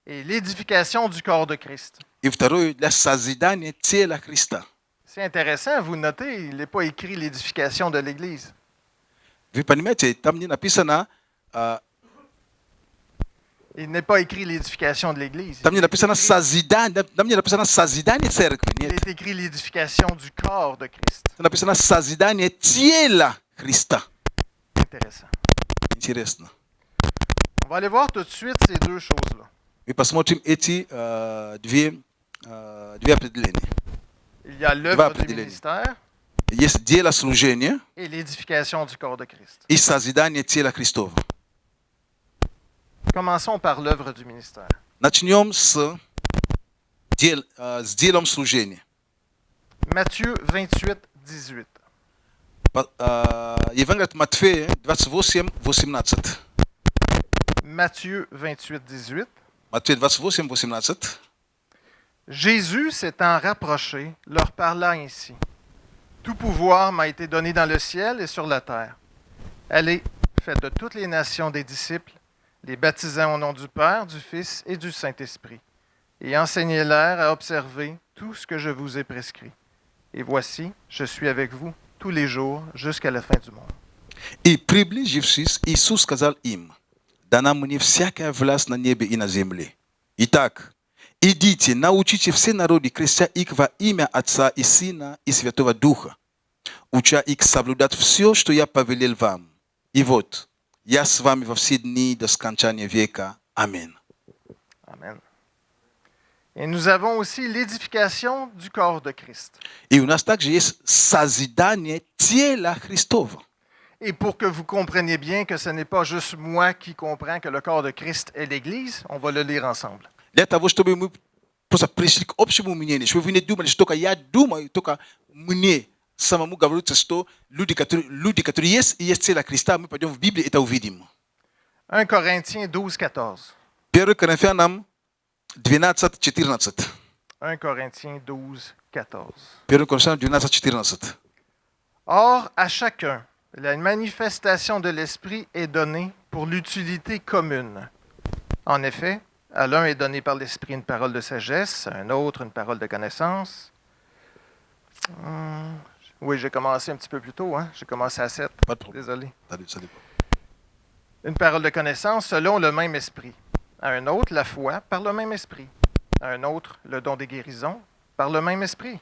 et l'édification du corps de Christ. и второе, для созидания тела Христа. C'est intéressant, vous notez, il n'est pas écrit l'édification de l'Église. Вы понимаете, там не написано, Il n'est pas écrit l'édification de l'Église. там не написано созидание, там не написано созидание церкви, Il нет. est écrit l'édification du corps de Christ. Там написано созидание тела Христа. Intéressant. Интересно. On va aller voir tout de suite ces deux choses-là. Мы посмотрим эти две определения. Il y a l'œuvre du определения. ministère Есть дело служения et l'édification du corps de Christ. и созидание тела Христова. Commençons par l'œuvre du ministère. Начнем с делом служения. Matthieu 28, 18. Евангелие от Матфея 28, 18. Matthieu 28, 18. Матфея 28, 18. Jésus s'étant rapproché, leur parla ainsi. Tout pouvoir m'a été donné dans le ciel et sur la terre. Allez, faites de toutes les nations des disciples, les baptisant au nom du Père, du Fils et du Saint-Esprit, et enseignez-leur à observer tout ce que je vous ai prescrit. Et voici, je suis avec vous tous les jours jusqu'à la fin du monde. И, приближившись, Иисус сказал им: «Дана мне всякая власть на небе и на земле. Итак, идите, научите все народы, крестя их во имя Отца и Сына и Святого Духа, уча их соблюдать все, что я повелел вам. И вот, я с вами во все дни до скончания века. Аминь». Amen. Et nous avons aussi l'édification du corps de Christ. И у нас также есть созидание тела Христова. Et pour que vous compreniez bien que ce n'est pas juste moi qui comprends que le corps de Christ est l'Église, on va le lire ensemble. Для того, чтобы мы просто пришли к общему мнению, чтобы вы не думали, что только я думаю, только мне самому говорится, что люди, которые есть и есть тело Христа, мы пойдем в Библию, это увидим. 1 Corinthiens 12, 14. 1 Коринфянам 12, 14. 1 Corinthiens 12, 14. 1 Коринфянам 12, 14. Or, à chacun, la manifestation de l'Esprit est donnée pour l'utilité commune. En effet, à l'un est donné par l'Esprit une parole de sagesse, à un autre une parole de connaissance. Oui, j'ai commencé un petit peu plus tôt, hein? J'ai commencé à 7. Pas de problème. Désolé. Salut. Une parole de connaissance selon le même esprit. À un autre, la foi par le même esprit. À un autre, le don des guérisons par le même esprit.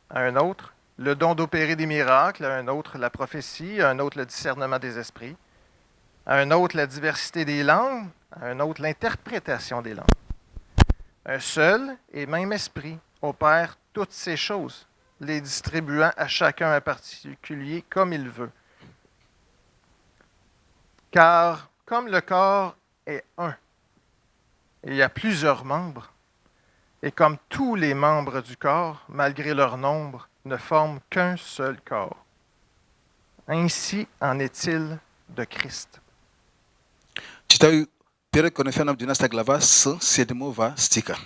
À un autre, le don d'opérer des miracles. À un autre, la prophétie. À un autre, le discernement des esprits. À un autre, la diversité des langues. À un autre, l'interprétation des langues. Un seul et même esprit opère toutes ces choses, les distribuant à chacun en particulier comme il veut. Car comme le corps est un, et il y a plusieurs membres, et comme tous les membres du corps, malgré leur nombre, ne forment qu'un seul corps, ainsi en est-il de Christ. Читаю 1 Коринфянам 12 глава с 7 стиха.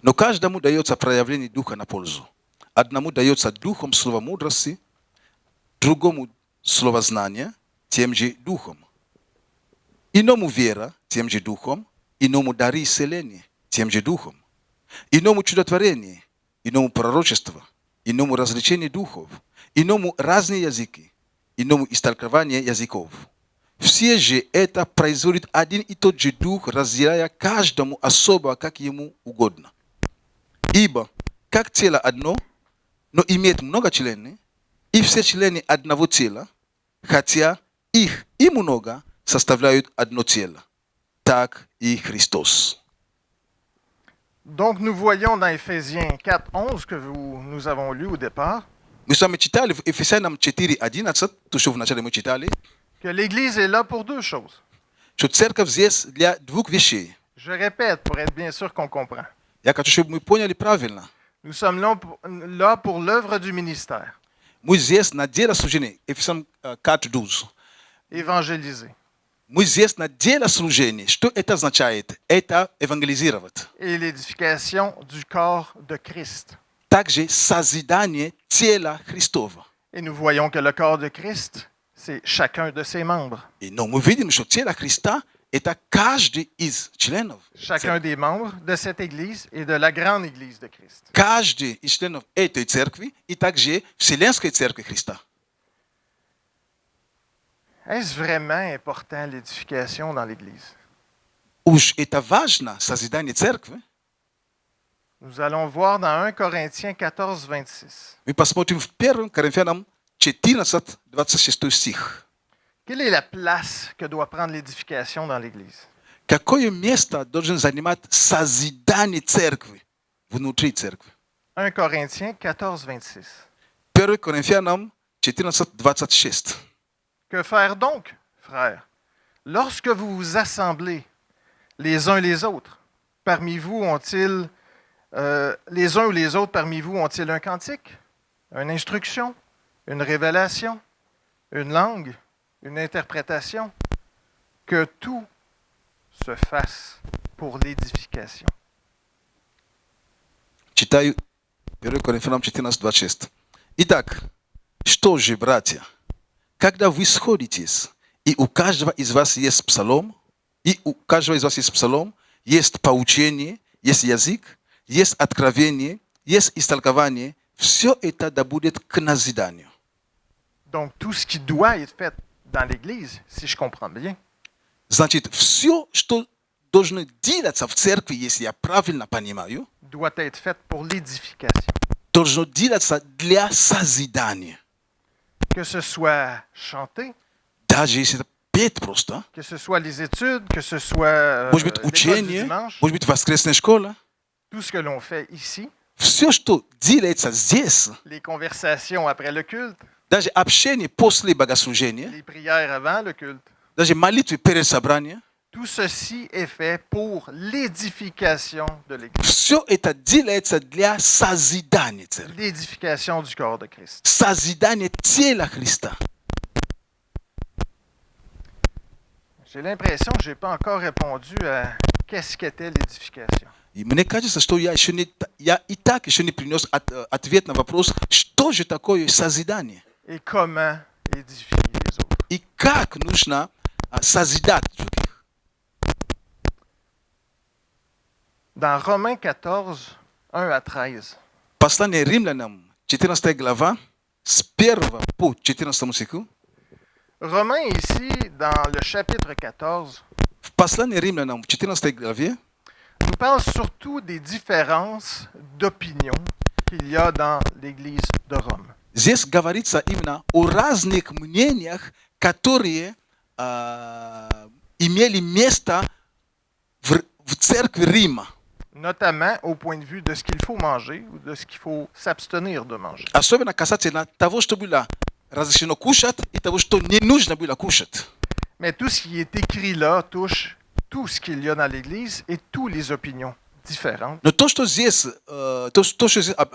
Но каждому дается проявление Духа на пользу. Одному дается Духом слово мудрости, другому слово знания, тем же Духом. Иному вера, тем же Духом, иному дары исцеления, тем же Духом. Иному чудотворение, иному пророчество, иному развлечение духов, иному разные языки, иному истолкование языков. Все же это производит один и тот же Дух, разделяя каждому особо, как ему угодно. Ибо, как тело одно, но имеет много членов, и все члены одного тела, хотя их и много, составляют одно тело. Так и Христос. Donc nous voyons dans Éphésiens 4, 11 que nous avons lu au départ, Мы с вами читали в Ефесянам 4:11, то, что в начале мы читали, que l'Église est là pour deux choses. что церковь здесь для двух вещей. Je répète pour être bien sûr qu'on comprend. Я хочу, чтобы мы поняли правильно. Nous sommes là pour l'œuvre du ministère, Мы здесь на дело служения. Ефесянам 4:12. évangéliser. Мы здесь на дело служения. Что это означает? Это евангелизировать. Et l'édification du corps de Christ. Также созидание тела Христова. Et nous voyons que le corps de Christ, c'est chacun de ses membres. И но мы видим, что тело Христа это каждый из членов. Chacun des membres de cette Église et de la grande Église de Christ. Каждый из членов этой церкви и также Вселенской церкви Христа. Est-ce vraiment important l'édification dans l'Église? Уж это важно, созидание церкви. Nous allons voir dans 1 Corinthiens 14, 26. Мы посмотрим в 1 Коринфянам 14, 26 стих. Quelle est la place que doit prendre l'édification dans l'Église? Какое место должен занимать созидание церкви внутри церкви? 1 Corinthiens 14, 26. 1 Коринфянам 14, 26. Que faire donc, frères? lorsque vous vous assemblez les uns les autres, parmi vous ont-ils, les uns ou les autres parmi vous ont-ils un cantique, une instruction, une révélation, une langue, une interprétation? Que tout se fasse pour l'édification. Читаю 1 Коринфянам 14:26. Итак, что же, братья, когда вы сходитесь, и у каждого из вас есть псалом, есть поучение, есть язык, есть откровение, есть истолкование, все это да будет к назиданию. Donc, tout ce qui doit être fait dans l'Église, si je comprends bien, Значит, все, что должно делаться в церкви, если я правильно понимаю, doit être fait pour l'édification. должно делаться для созидания. Que ce soit chanter, Даже если это петь просто, que ce soit les études, que ce soit может быть, l'école du учение, dimanche, может быть, воскресная школа, tout ce que l'on fait ici, все, что делается здесь, les conversations après le culte, даже общение после богослужения, les prières avant le culte, даже молитвы перед собранием, tout ceci est fait pour l'édification de l'Église, все это делается для созидания церкви, l'édification du corps de Christ. созидания тела Христа. J'ai l'impression que je n'ai pas encore répondu à qu'est-ce qu'était l'édification. И мне кажется, что я и так еще не принес ответ на вопрос, что же такое созидание Et comment édifier les autres. и как нужно созидать других. Dans Romains 14, 1 à 13, Послание Римлянам, 14 глава, с 1 по 14 стиху. Romains ici, dans le chapitre 14, В послании Римлянам, в 14 главе, nous parle surtout des différences d'opinion qu'il y a dans l'Église de Rome. здесь говорится именно о разных мнениях, которые имели место в церкви Рима. Notamment au point de vue de ce qu'il faut manger ou de ce qu'il faut s'abstenir de manger. Особенно касательно того, что было разрешено кушать, и того, что не нужно было кушать. Mais tout ce qui est écrit là touche tout ce qu'il y a dans l'Église et toutes les opinions différentes. Но то, что здесь,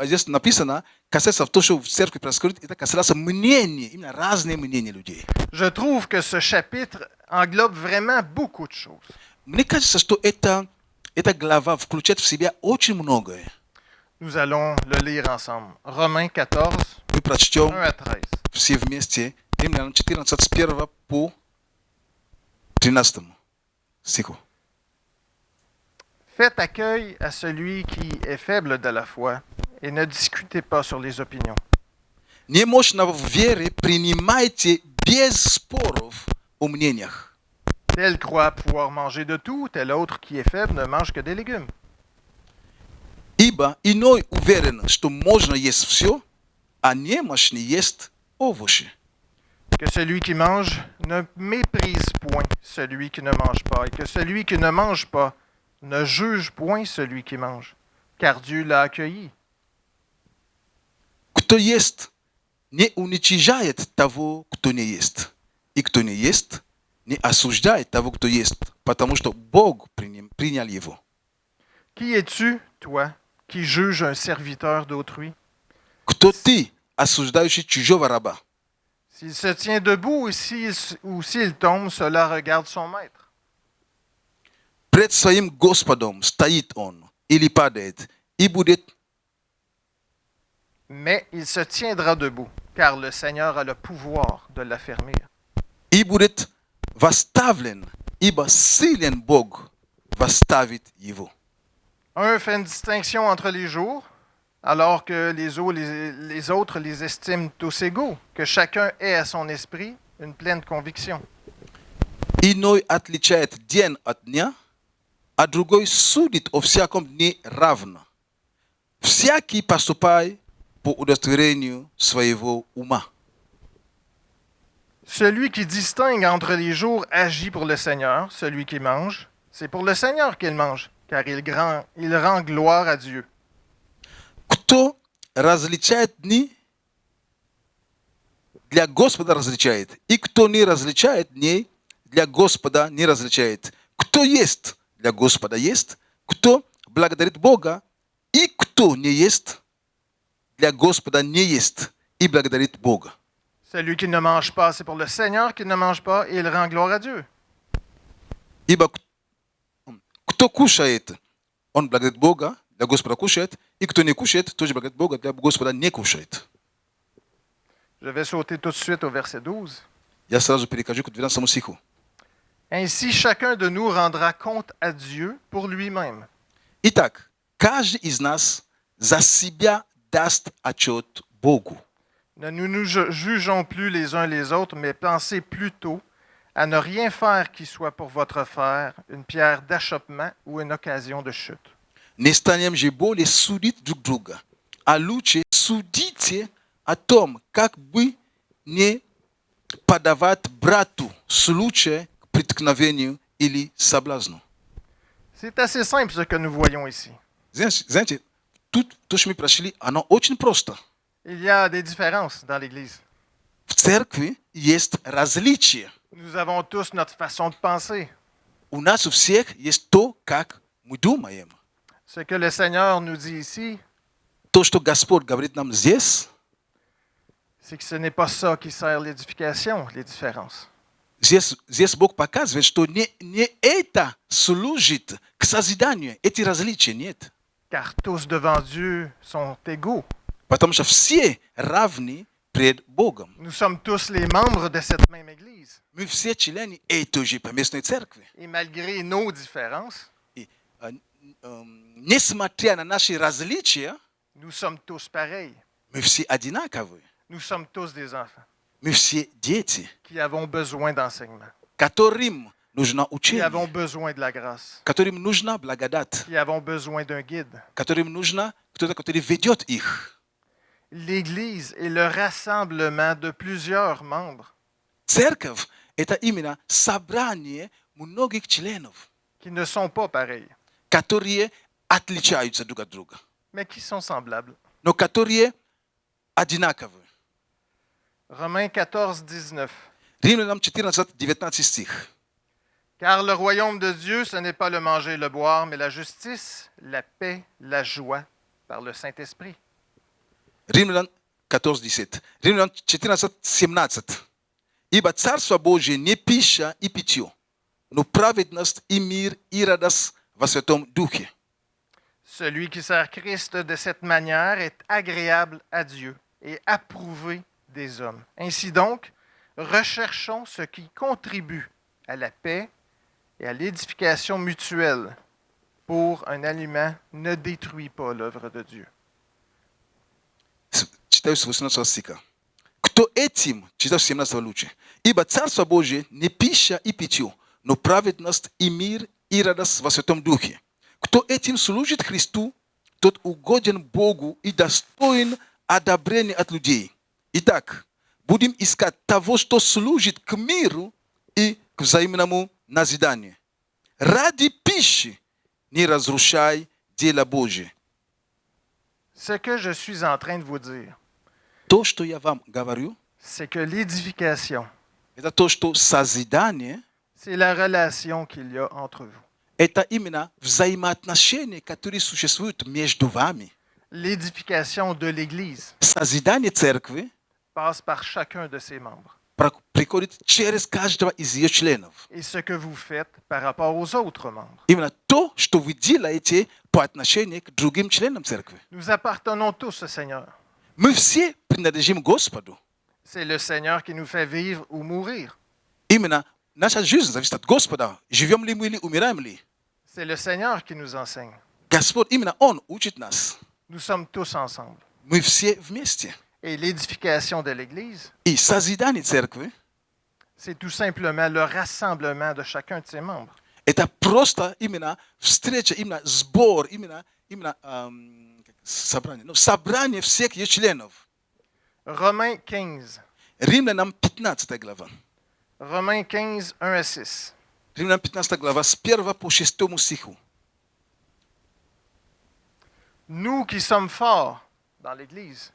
здесь написано, касается того, что в церкви происходит, это касается мнений, именно разные мнения людей. Je trouve que ce chapitre englobe vraiment beaucoup de choses. Мне кажется, что эта глава включает в себя очень многое. Nous allons le lire ensemble. Romains 14, Мы 1 прочтем à 13. все вместе. Римлянам 14, с 1 по 13 стиху. Faites accueil à celui qui est faible de la foi et ne discutez pas sur les opinions. Немощного в вере принимайте без споров о мнениях. Tel croit pouvoir manger de tout, tel autre qui est faible ne mange que des légumes. Ибо иной уверен, что можно есть все, а немощный ест овощи. Que celui qui mange ne méprise point celui qui ne mange pas, et que celui qui ne mange pas ne juge point celui qui mange, car Dieu l'a accueilli. Кто ест, не уничижает того, кто не ест. И кто не ест, не осуждает того, кто ест, потому что Бог принял его. Qui es-tu, toi, qui juge un serviteur d'autrui? Кто ты, осуждающий чужого раба? S'il se tient debout ou s'il tombe, cela regarde son maître. Пред своим Господом стоит он или падает, и будет. Mais il se tiendra debout, car le Seigneur a le pouvoir de l'affermir. И будет восставлен, ибо силен Бог восставит его. Un fait une distinction entre les jours, alors que les autres les estiment tous égaux, que chacun ait à son esprit une pleine conviction. Иной отличает день от дня, а другой судит о всяком дне равно. Всякий поступай по удостоверению своего ума. Celui qui distingue entre les jours agit pour le Seigneur, celui qui mange, c'est pour le Seigneur qu'il mange, car il rend gloire à Dieu. Кто различает дни, для Господа различает, и кто не различает дней, для Господа не различает. Кто есть для Господа есть, кто благодарит Бога, и кто не есть для Господа не есть и благодарит Бога. Celui qui ne mange pas, c'est pour le Seigneur qui ne mange pas et il rend gloire à Dieu. Ибо кто кушает, он благодарит Бога, для Господа кушает, и кто не кушает, тоже благодарит Бога, для Господа не кушает. Je vais sauter tout de suite au verset 12. Я сразу перехожу к 12 стиху. Ainsi, chacun de nous rendra compte à Dieu pour lui-même. Итак, каждый из нас за себя даст отчет Богу. Ne nous jugeons plus les uns les autres, mais pensez plutôt à ne rien faire qui soit pour votre faire une pierre d'achoppement ou une occasion de chute. Не станем же более судить друг друга, а лучше судите о том, как бы не подавать брату случай к преткновению или соблазну. C'est assez simple ce que nous voyons ici. Знаете, тут то, что мы прошли, оно очень просто. Il y a des différences dans l'Église. В церкви есть различия. Nous avons tous notre façon de penser. У нас у всех есть то, как мы думаем. Ce que le Seigneur nous dit ici, То, что Господь говорит нам здесь, c'est que ce n'est pas ça qui sert l'édification, les différences. здесь Бог показывает, что не это служит к созиданию. Эти различия нет. Car tous devant Dieu sont égaux. Потому что все равны пред Богом. Nous sommes tous les membres de cette même Église. Мы все члены этой же поместной церкви. Et malgré nos différences, И, несмотря на наши различия, nous sommes tous pareils. мы все одинаковые. Nous sommes tous des enfants Мы все дети, qui avons besoin d'enseignement, которым нужно qui учение, avons besoin de la grâce, которым нужна благодать, qui avons besoin d'un guide. которым нужно кто-то, который ведет их. L'Église est le rassemblement de plusieurs membres Церковь – это именно собрание многих членов, qui ne sont pas pareils, которые отличаются друг от друга, mais qui sont semblables. но которые одинаковые. Romains 14, 19. Римлянам 14-19 стих. Car le royaume de Dieu, ce n'est pas le manger et le boire, mais la justice, la paix, la joie par le Saint-Esprit. Римлян 14:10. Римлян 14:17. Ибо Царство Божие не пища и питье, но праведность и мир и радость во Святом Духе. Celui qui sert Christ de cette manière est agréable à Dieu et approuvé des hommes. Ainsi donc, recherchons ce qui contribue à la paix et à l'édification mutuelle pour un aliment ne détruit pas l'œuvre de Dieu. Читаю с 18 стиха. Кто этим, читаю с 17 лучше. Ибо Царство Божие не пища и питье, но праведность и мир и радость во Святом Духе. Кто этим служит Христу, тот угоден Богу и достоин одобрения от людей. Итак, будем искать того, что служит к миру и к взаимному назиданию. Ради пищи не разрушай дело Божие. Ce que je suis en train de vous dire, То, что я вам говорю, c'est que l'édification, это то, что созидание, c'est la relation qu'il y a entre vous. это именно взаимоотношения, которые существуют между вами. L'édification de l'Église Созидание церкви passe par chacun de ses membres. приходит через каждого из ее членов. Et ce que vous faites par rapport aux autres membres. Именно то, что вы делаете по отношению к другим членам церкви. Nous appartenons tous au Seigneur. Мы все принадлежим Господу. C'est le Seigneur qui nous fait vivre ou mourir. Именно наша жизнь зависит от Господа. Живем ли мы или умираем ли? C'est le Seigneur qui nous enseigne. Господь, именно Он учит нас. Nous sommes tous ensemble. Мы все вместе. Et l'édification de l'Église, И созидание церкви c'est tout simplement le rassemblement de chacun de ses membres. это просто именно встреча, именно сбор, именно собрание. Ну, собрание всех ее членов. Romains 15. Римлянам 15 глава. Romains 15, 1 à 6. Римлянам 15 глава с 1 по 6 стиху. Nous qui sommes forts dans l'Église,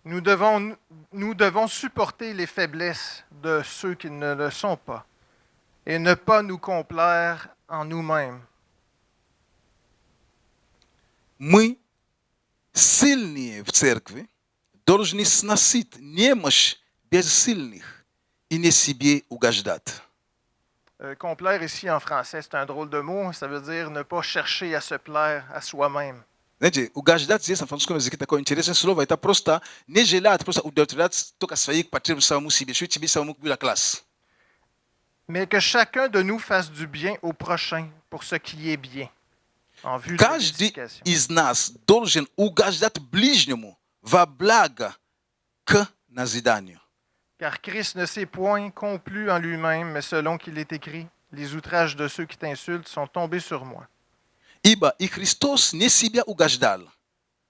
nous devons supporter les faiblesses de ceux qui ne le sont pas et ne pas nous complaire en nous-mêmes. Мы сильные в церкви должны сносить немощь бессильных и не себе угождать. Complaire ici en français, c'est un drôle de mot. Ça veut dire ne pas chercher à se plaire à soi-même. Знаете, угождать здесь на французском языке такое интересное слово. Это просто не желать, просто удовлетворять только своих потреб самому себе, что тебе самому было класс. Mais que chacun de nous fasse du bien au prochain pour ce qui est bien, en vue de Каждый l'édification. из нас должен угождать ближнему во благо к назиданию. Car Christ ne s'est point complu en lui-même, mais selon qu'il est écrit, les outrages de ceux qui t'insultent sont tombés sur moi. Ибо и Христос не себя угождал,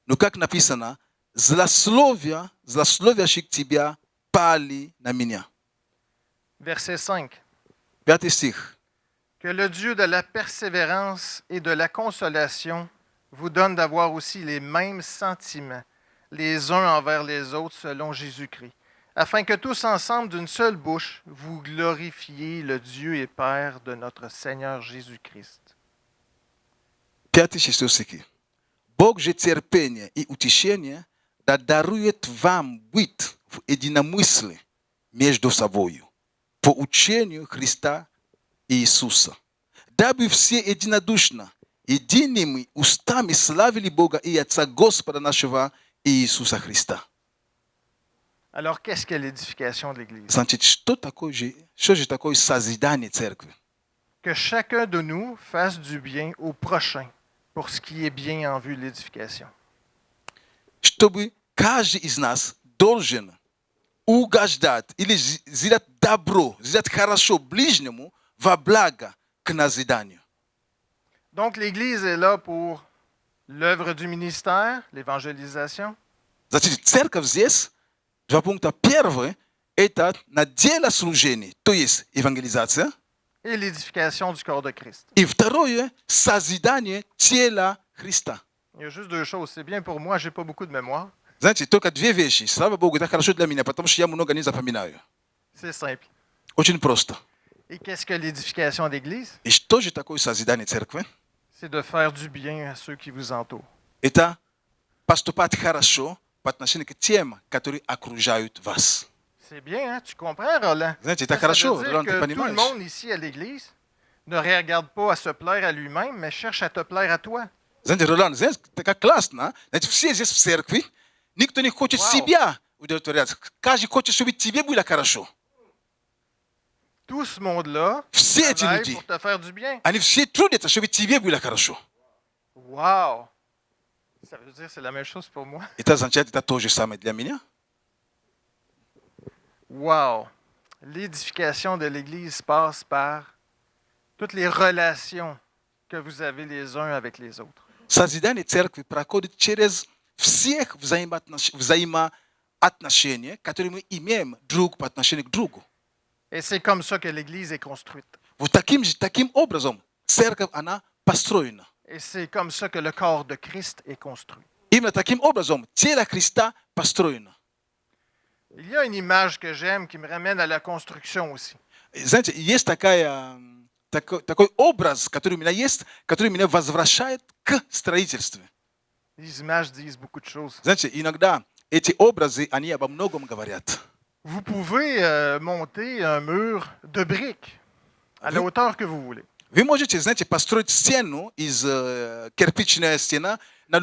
но, как написано, злословящих тебя пали на меня. Verset 5. 5 стих. Que le Dieu de la persévérance et de la consolation vous donne d'avoir aussi les mêmes sentiments, les uns envers les autres selon Jésus-Christ, afin que tous ensemble d'une seule bouche, vous glorifiez le Dieu et Père de notre Seigneur Jésus-Christ. 5-6 стихи. Бог же терпения и утешения да дарует вам быть в единомыслии между собою, по учению Христа Иисуса, дабы все единодушно, едиными устами славили Бога и Отца Господа нашего Иисуса Христа. Alors, qu'est-ce que l'édification de l'Église? Значит, что же такое созидание церкви? Que chacun de nous fasse du bien au prochain pour ce qui est bien en vue de l'édification. Чтобы каждый из нас должен угождать или сделать добро, сделать хорошо ближнему во благо к назиданию. Donc, l'Église est là pour l'œuvre du ministère, l'évangélisation, Значит, церковь здесь, два пункта. Первый – это на дело служения, то есть евангелизация. et l'édification du corps de Christ. И второе – созидание тела Христа. Il y a juste deux choses. C'est bien pour moi, j'ai pas beaucoup de mémoire. Знаете, только две вещи. Слава Богу, это хорошо для меня, потому что я много не запоминаю. C'est simple. Очень просто. Et qu'est-ce que l'édification d'Église? И что же такое созидание церкви? C'est de faire du bien à ceux qui vous entourent. Это поступать хорошо по отношению к тем, которые окружают вас. C'est bien, hein? Tu comprends, Roland? Знаете, Ça это хорошо, veut dire Ролан, ты que tout le понимаешь? monde ici à l'Église ne regarde pas à se plaire à lui-même, mais cherche à te plaire à toi. Знаете, Ролан, знаете, как классно. Знаете, все здесь в церкви, никто не хочет Вау. себя удовлетворять. Каждый хочет, чтобы тебе было хорошо. Tout ce monde-là Все эти travaille люди, pour te faire du bien. они все трудятся, чтобы тебе было хорошо. Wow! Ça veut dire que c'est la même chose pour moi. Это означает, это то же самое для меня. Wow! L'édification de l'Église passe par toutes les relations que vous avez les uns avec les autres. Созидание церкви проходит через всех взаимоотношения, которые мы имеем друг по отношению к другу. Et c'est comme ça que l'Église est construite. Вот таким образом церковь, она построена. Et c'est comme ça que le corps de Christ est construit. Именно таким образом тело Христа построено. Il y a une image que j'aime qui me ramène à la construction aussi. Знаете, есть такой образ, который у меня есть, который меня возвращает к строительству. Les images disent beaucoup de choses. Знаете, иногда эти образы, они обо многом говорят. Vous pouvez monter un mur de briques à la hauteur que vous voulez. Вы можете, знаете, построить стену из кирпичной стены на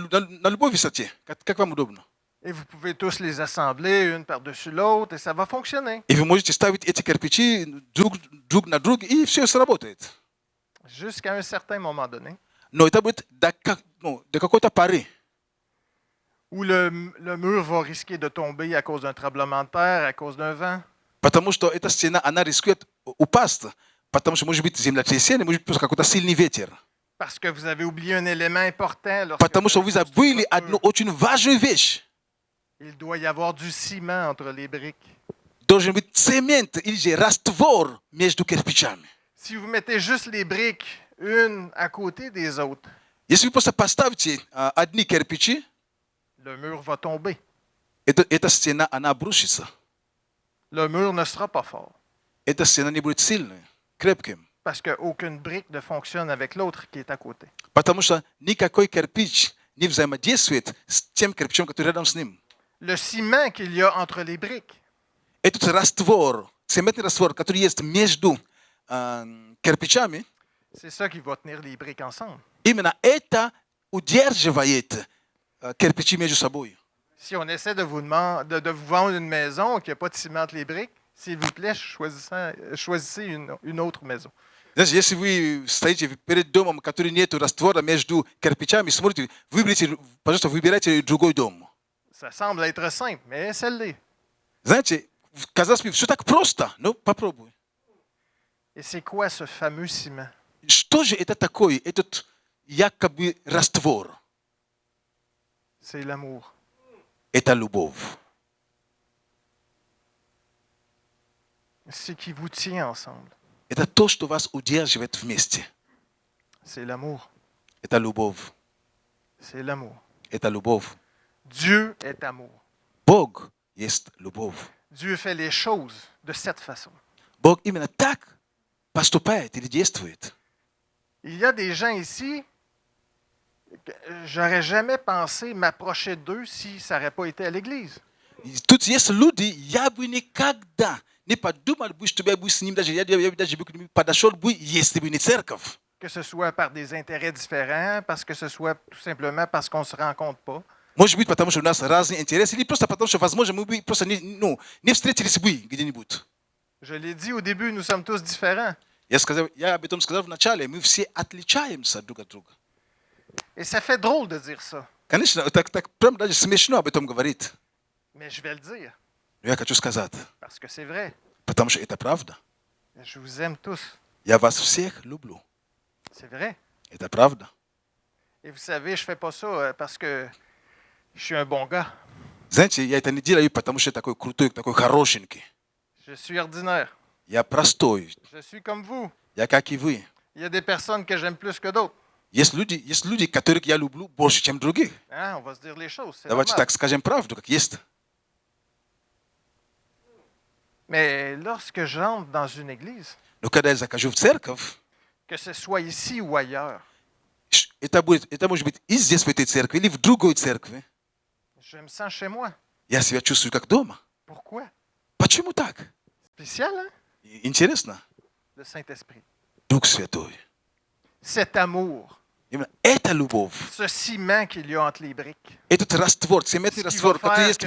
любой высоте, как вам удобно. Et vous pouvez tous les assembler une par-dessus l'autre et ça va fonctionner. И вы можете ставить эти кирпичи друг на друга, и все сработает. Jusqu'à un certain moment donné, Но это будет до какой-то поры. où le mur va risquer de tomber à cause d'un tremblement de terre, à cause d'un vent. Потому что эта стена, она рискует упасть, потому что может быть землетрясение, может быть просто какой-то сильный ветер. Parce que vous avez oublié un élément important. Lorsque Потому vous что avez вы construit забыли votre одну mur. очень важную вещь. Il doit y avoir du ciment entre les briques. Должен быть цемент или же раствор между кирпичами. Si vous mettez juste les briques une à côté des autres, Если вы просто поставите одни кирпичи, le mur va tomber. эта стена, она обрушится. Le mur ne sera pas fort. Эта стена не будет сильной. крепким. Parce qu'aucune brique ne fonctionne avec l'autre qui est à côté. Потому что никакой кирпич не взаимодействует с тем кирпичом, который рядом с ним. Le ciment qu'il y a entre les briques, Этот раствор, цементный раствор, который есть между кирпичами, c'est ça qui va tenir les briques ensemble. именно это удерживает кирпичи между собой. Si on essaie de vous vendre une maison qui n'a pas de ciment entre les briques, s'il vous plaît, choisissez une autre maison. Знаете, если вы стоите перед домом, который нет раствора между кирпичами, смотрите, выберите, пожалуйста, выбирайте другой дом. Ça semble être simple, mais celle-là. Знаете, казалось бы, все так просто, но попробуй. Et c'est quoi ce fameux ciment? Что же это такое, этот якобы раствор? C'est l'amour. Это любовь. C'est qui vous tient ensemble. Это то, что вас удерживает вместе. C'est l'amour. Это любовь. C'est l'amour. Это любовь. Dieu est amour. Бог есть любовь. Dieu fait les choses de cette façon. Бог именно так поступает или действует. Il y a des gens ici, que j'aurais jamais pensé m'approcher d'eux si ça n'aurait pas été à l'église. И тут есть люди, я бы никогда не подумал бы, что я бы с ним даже бы к ним подошел бы, если бы не церковь. Que ce soit par des intérêts différents, parce que ce soit tout simplement parce qu'on ne se rencontre pas. Может быть, потому что у нас разные интересы, или просто потому что, возможно, мы бы просто не встретились бы где-нибудь. Je l'ai dit au début, nous sommes tous différents. Я об этом сказал в начале, мы все отличаемся друг от друга. Et ça fait drôle de dire ça, Конечно, так прям даже смешно об этом говорить. mais je vais le dire, Но я хочу сказать, parce que c'est vrai. потому что это правда. Je vous aime tous. Я вас всех люблю. C'est vrai. Это правда. Et vous savez, je ne fais pas ça parce que je suis un bon gars. Знаете, я это не делаю, потому что я такой крутой, такой хорошенький. Je suis ordinaire. Я простой. Je suis comme vous. Я как и вы. Il y a des personnes que j'aime plus que d'autres. Есть люди, которых я люблю больше, чем других. Hein, on va se dire les choses. C'est Давайте normal. так скажем правду, как есть. Mais lorsque j'entre dans une église, Но когда я захожу в церковь, que ce soit ici ou ailleurs, это может быть и здесь, в этой церкви, или в другой церкви, je me sens chez moi. я себя чувствую как дома. Pourquoi? Почему так? Spécial, hein? Интересно. Le Saint-Esprit. Дух Святой. Cet amour, Именно эта любовь, ce ciment qu'il y a entre les briques, этот раствор, цементный раствор, который есть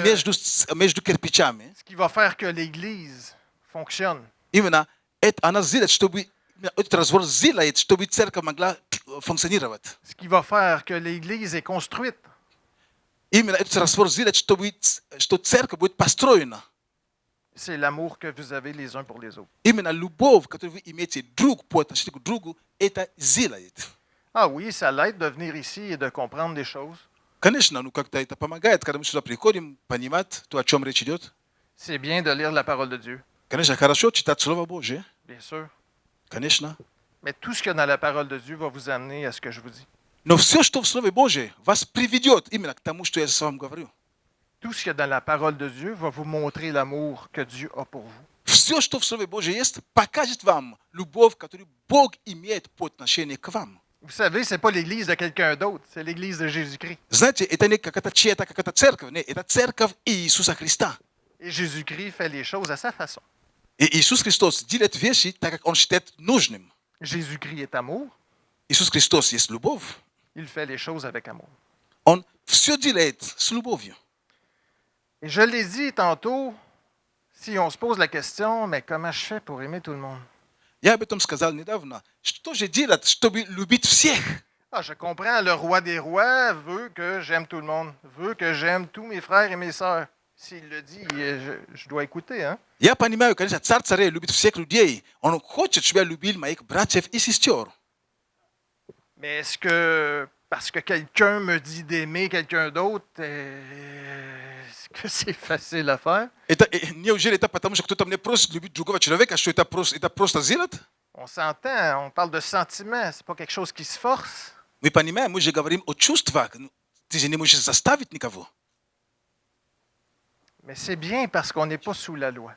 между кирпичами, ce qui va faire que l'Église fonctionne. именно она сделает, чтобы этот раствор сделает, чтобы церковь могла функционировать. Ce qui va faire que l'Église est construite. Именно этот раствор сделает, что церковь будет построена. C'est l'amour que vous avez les uns pour les autres. Именно любовь, которую вы имеете друг по отношению к другу, это сделает. Ah oui, ça l'aide de venir ici et de comprendre des choses. Конечно, как-то это помогает, когда мы сюда приходим, понимать то, о чем речь идет. C'est bien de lire la parole de Dieu, Конечно, хорошо читать Слово Божие. bien sûr. Конечно. Mais tout ce qu'il y a dans la parole de Dieu va vous amener à ce que je vous dis. Но все, что в Слове Божие, вас приведет именно к тому, что я с вами говорю. Tout ce qu'il y a dans la parole de Dieu va vous montrer l'amour que Dieu a pour vous. Все, что в Слове Божие есть, покажет вам любовь, которую Бог имеет по отношению к вам. Vous savez, ce n'est pas l'église de quelqu'un d'autre, c'est l'église de Jésus-Christ. Знаете, это не какая-то чья-то, какая-то церковь, нет, это церковь Иисуса Христа. Et Jésus-Christ fait les choses à sa façon. И Иисус Христос делает вещи так, как Он считает нужным. Jésus-Christ est amour, Иисус Христос есть любовь. il fait les choses avec amour. Он все делает с любовью. Et je l'ai dit tantôt, si on se pose la question, mais comment je fais pour aimer tout le monde? Я об этом сказал недавно. Что же делать, чтобы любить всех? Ah, je comprends, le roi des rois veut que j'aime tout le monde, veut que j'aime tous mes frères et mes sœurs. S'il le dit, je dois écouter, hein? Я понимаю, конечно, царь царей любит всех людей. Он хочет, чтобы я любил моих братьев и сестер. Mais est-ce que parce que quelqu'un me dit d'aimer quelqu'un d'autre, est-ce que c'est facile à faire? Неужели это потому, что кто-то мне просит любить другого человека, что это просто сделать? On s'entend, on parle de sentiments, c'est pas quelque chose qui se force. Мы понимаем, мы же говорим о чувствах. Ты же не можешь заставить никого. Mais c'est bien parce qu'on n'est pas sous la loi.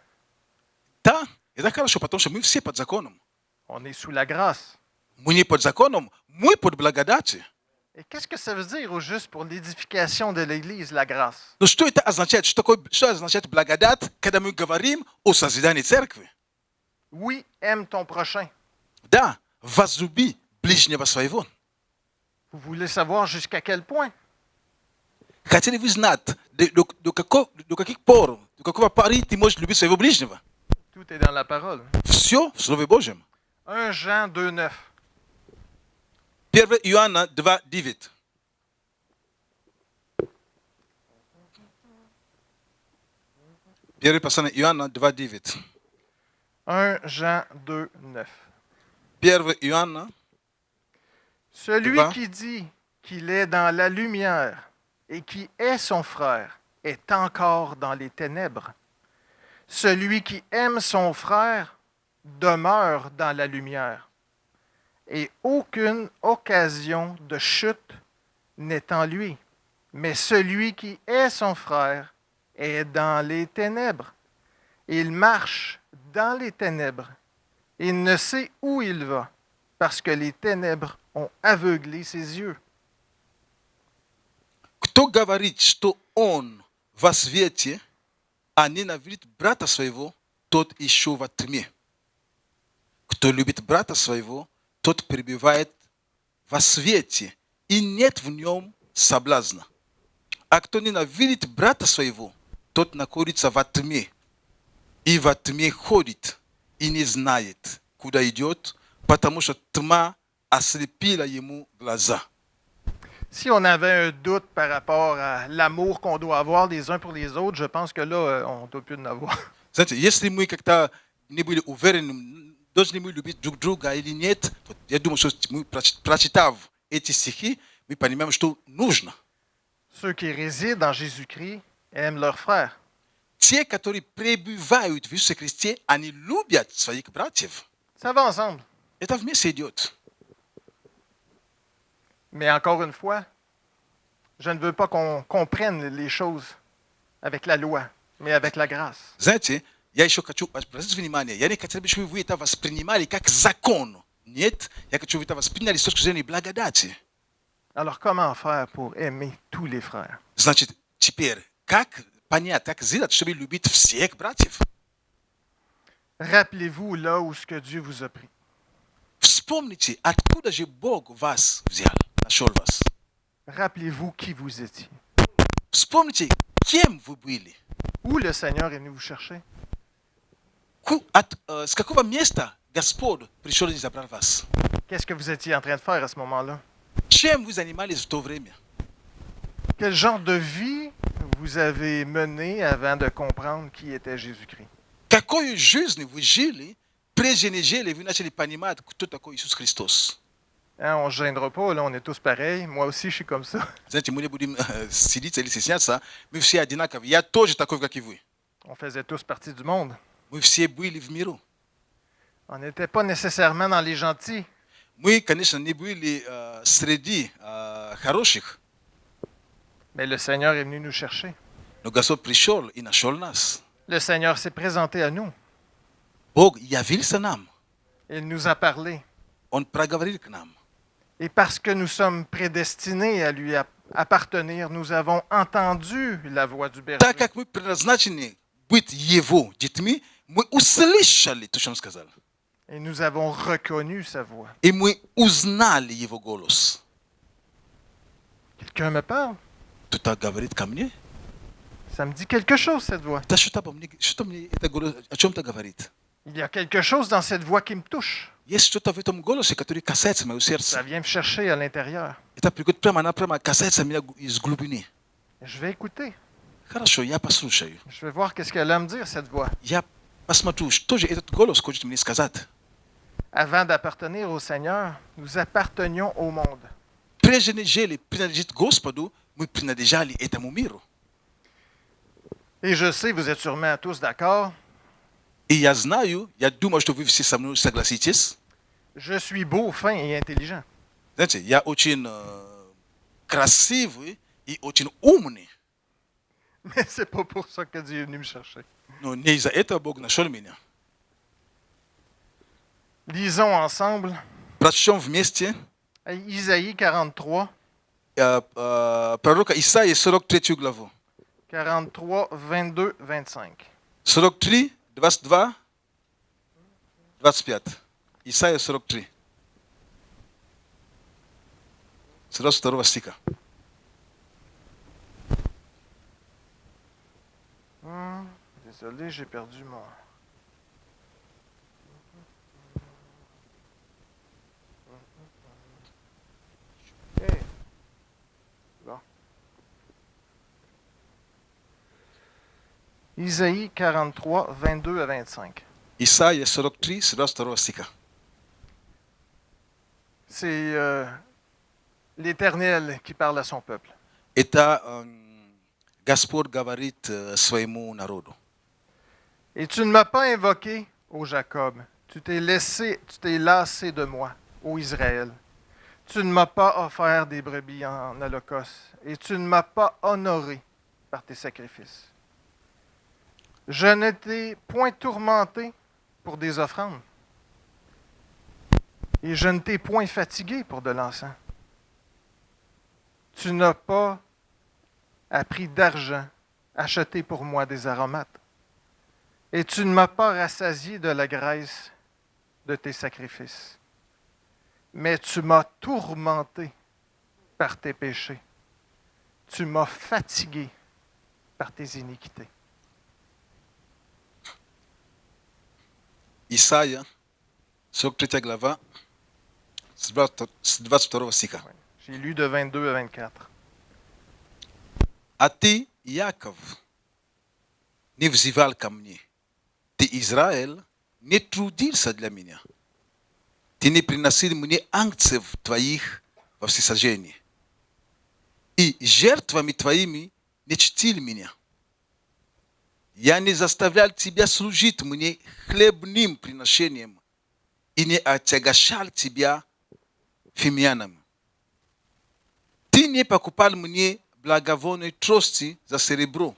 Да, это хорошо, потому что мы все под законом. On est sous la grâce. Мы не под законом, мы под благодатью. Et qu'est-ce que ça veut dire au juste pour l'édification de l'Église, la grâce? Но что это означает? Что означает благодать, когда мы говорим о созидании церкви? Oui, aime ton prochain. Да, возлюби ближнего своего. Vous voulez savoir jusqu'à quel point? Хотели вы знать, до каких пор, до какого поры ты можешь любить своего ближнего? Tout est dans la parole. Все в Слове Божьем. 1 Jean 2,9. 1 Иоанна 2:9. Первое послание Иоанна 2:9. 1 Jean 2,9. 1 Иоанна. Celui Va. qui dit qu'il est dans la lumière et qui est son frère est encore dans les ténèbres. Celui qui aime son frère demeure dans la lumière, et aucune occasion de chute n'est en lui. Mais celui qui est son frère est dans les ténèbres. Il marche dans les ténèbres. Il ne sait où il va, parce que les ténèbres ont aveuglé ses yeux. Кто говорит, что он во свете, а ненавидит брата своего, тот еще во тьме. Кто любит брата своего, тот пребывает во свете, и нет в нем соблазна. А кто ненавидит брата своего, тот находится во тьме, и во тьме ходит, и не знает, куда идет, потому что тьма ослепила ему глаза. Si on avait un doute par rapport à l'amour qu'on doit avoir les uns pour les autres, je pense que là, on ne doit plus en avoir. Знаете, если мы как-то не были уверены, должны мы любить друг друга или нет, вот я думаю, что мы, прочитав эти стихи, мы понимаем, что нужно. Ceux qui résident en Jésus-Christ aiment leurs frères. Те, которые пребывают в Иисусе Христе, они любят своих братьев. Ça va ensemble. Это вместе идет. Mais encore une fois, je ne veux pas qu'on comprenne les choses avec la loi, mais avec la grâce. Знаете, я еще хочу обратить внимание, я не хотел бы, чтобы вы это воспринимали как закон. Нет, я хочу, чтобы вы это восприняли с точки зрения благодати. Alors comment faire pour aimer tous les frères? Значит, теперь, как понять, как сделать, чтобы любить всех братьев? Rappelez-vous là où ce que Dieu vous a pris. Вспомните, откуда же Бог вас взял, нашел вас. Rappelez-vous qui vous étiez. Вспомните, кем вы были. Où le Seigneur est venu vous chercher. С какого места Господь пришел и забрал вас? Qu'est-ce que vous étiez en train de faire à ce moment-là? Чем вы занимались в то время? Quel genre de vie vous avez mené avant de comprendre qui était Jésus-Christ? Какой жизнью вы жили, прежде нежели вы начали понимать, кто такой Иисус Христос? Hein, on ne se gênera pas, là, on est tous pareils. Moi aussi, je suis comme ça. Знаете, мы не будем стыдиться или стесняться, мы все одинаковы. Я тоже такой, как и вы. On faisait tous partie du monde. Мы все были в миру. On n'était pas nécessairement dans les gentils, Мы, конечно, не были среди хороших, mais le Seigneur est venu nous chercher. но Господь пришел и нашел нас. Le Seigneur s'est présenté à nous. Бог явился нам. Il nous a parlé. Он проговорил к нам. Et parce que nous sommes prédestinés à lui appartenir, nous avons entendu la voix du berger. Так как мы предназначены быть Его детьми, мы услышали то, что Он сказал. Et nous avons reconnu sa voix. И мы узнали Его голос. Quelqu'un me parle? Кто-то говорит ко мне, Ça me dit quelque chose, cette voix. да что мне это голос о чем-то говорит. Il y a quelque chose dans cette voix qui me touche. Есть что-то в этом голосе, которое касается моего Ça сердца. vient me chercher à l'intérieur. Это приходит прямо касается меня из глубины. Je vais écouter. Хорошо, я послушаю. Je vais voir qu'est-ce qu'elle a à me dire, cette voix. Я посмотрю, что же этот голос хочет мне сказать. Avant d'appartenir au Seigneur, nous appartenions au monde. Прежде нежели принадлежит Господу, мы принадлежали этому миру. Et je sais, vous êtes sûrement tous d'accord, И я знаю, я думаю, что вы все со мной согласитесь. je suis beau, fin et intelligent. Знаете, я очень красивый и очень умный. Mais c'est pas pour ça que Dieu est venu me chercher. Но не из-за этого Бог нашел меня. Lisons ensemble Прочтем вместе Isaïe 43, пророка Исаии 43 главу. 43, 22, 25. 43, 22, 25. Исаия 43. С 22 стиха. Désolé, j'ai perdu mon... OK. Bon. Isaïe 43, 22 à 25. Исаия 43, с 22 стиха. C'est l'Éternel qui parle à son peuple. Это Господь говорит своему народу. Et tu ne m'as pas invoqué, ô Jacob. Tu t'es lassé de moi, ô Israël. Tu ne m'as pas offert des brebis en holocauste, et tu ne m'as pas honoré par tes sacrifices. Je ne t'ai point tourmenté pour des offrandes, et je ne t'ai point fatigué pour de l'encens. Tu n'as pas, à prix d'argent, acheté pour moi des aromates. Et tu ne m'as pas rassasié de la graisse de tes sacrifices. Mais tu m'as tourmenté par tes péchés. Tu m'as fatigué par tes iniquités. Исаия 43 глава с 22 стиха. J'ai lu de 22 à 24. А ты, Яков, не взывал ко мне. Ты, Израиль, не трудился для меня. Ты не приносил мне ангцев твоих во всесожжение. И жертвами твоими не чтил меня. Я не заставлял тебя служить мне хлебным приношением и не отягощал тебя фимианом. Ты не покупал мне благовонной трости за серебро,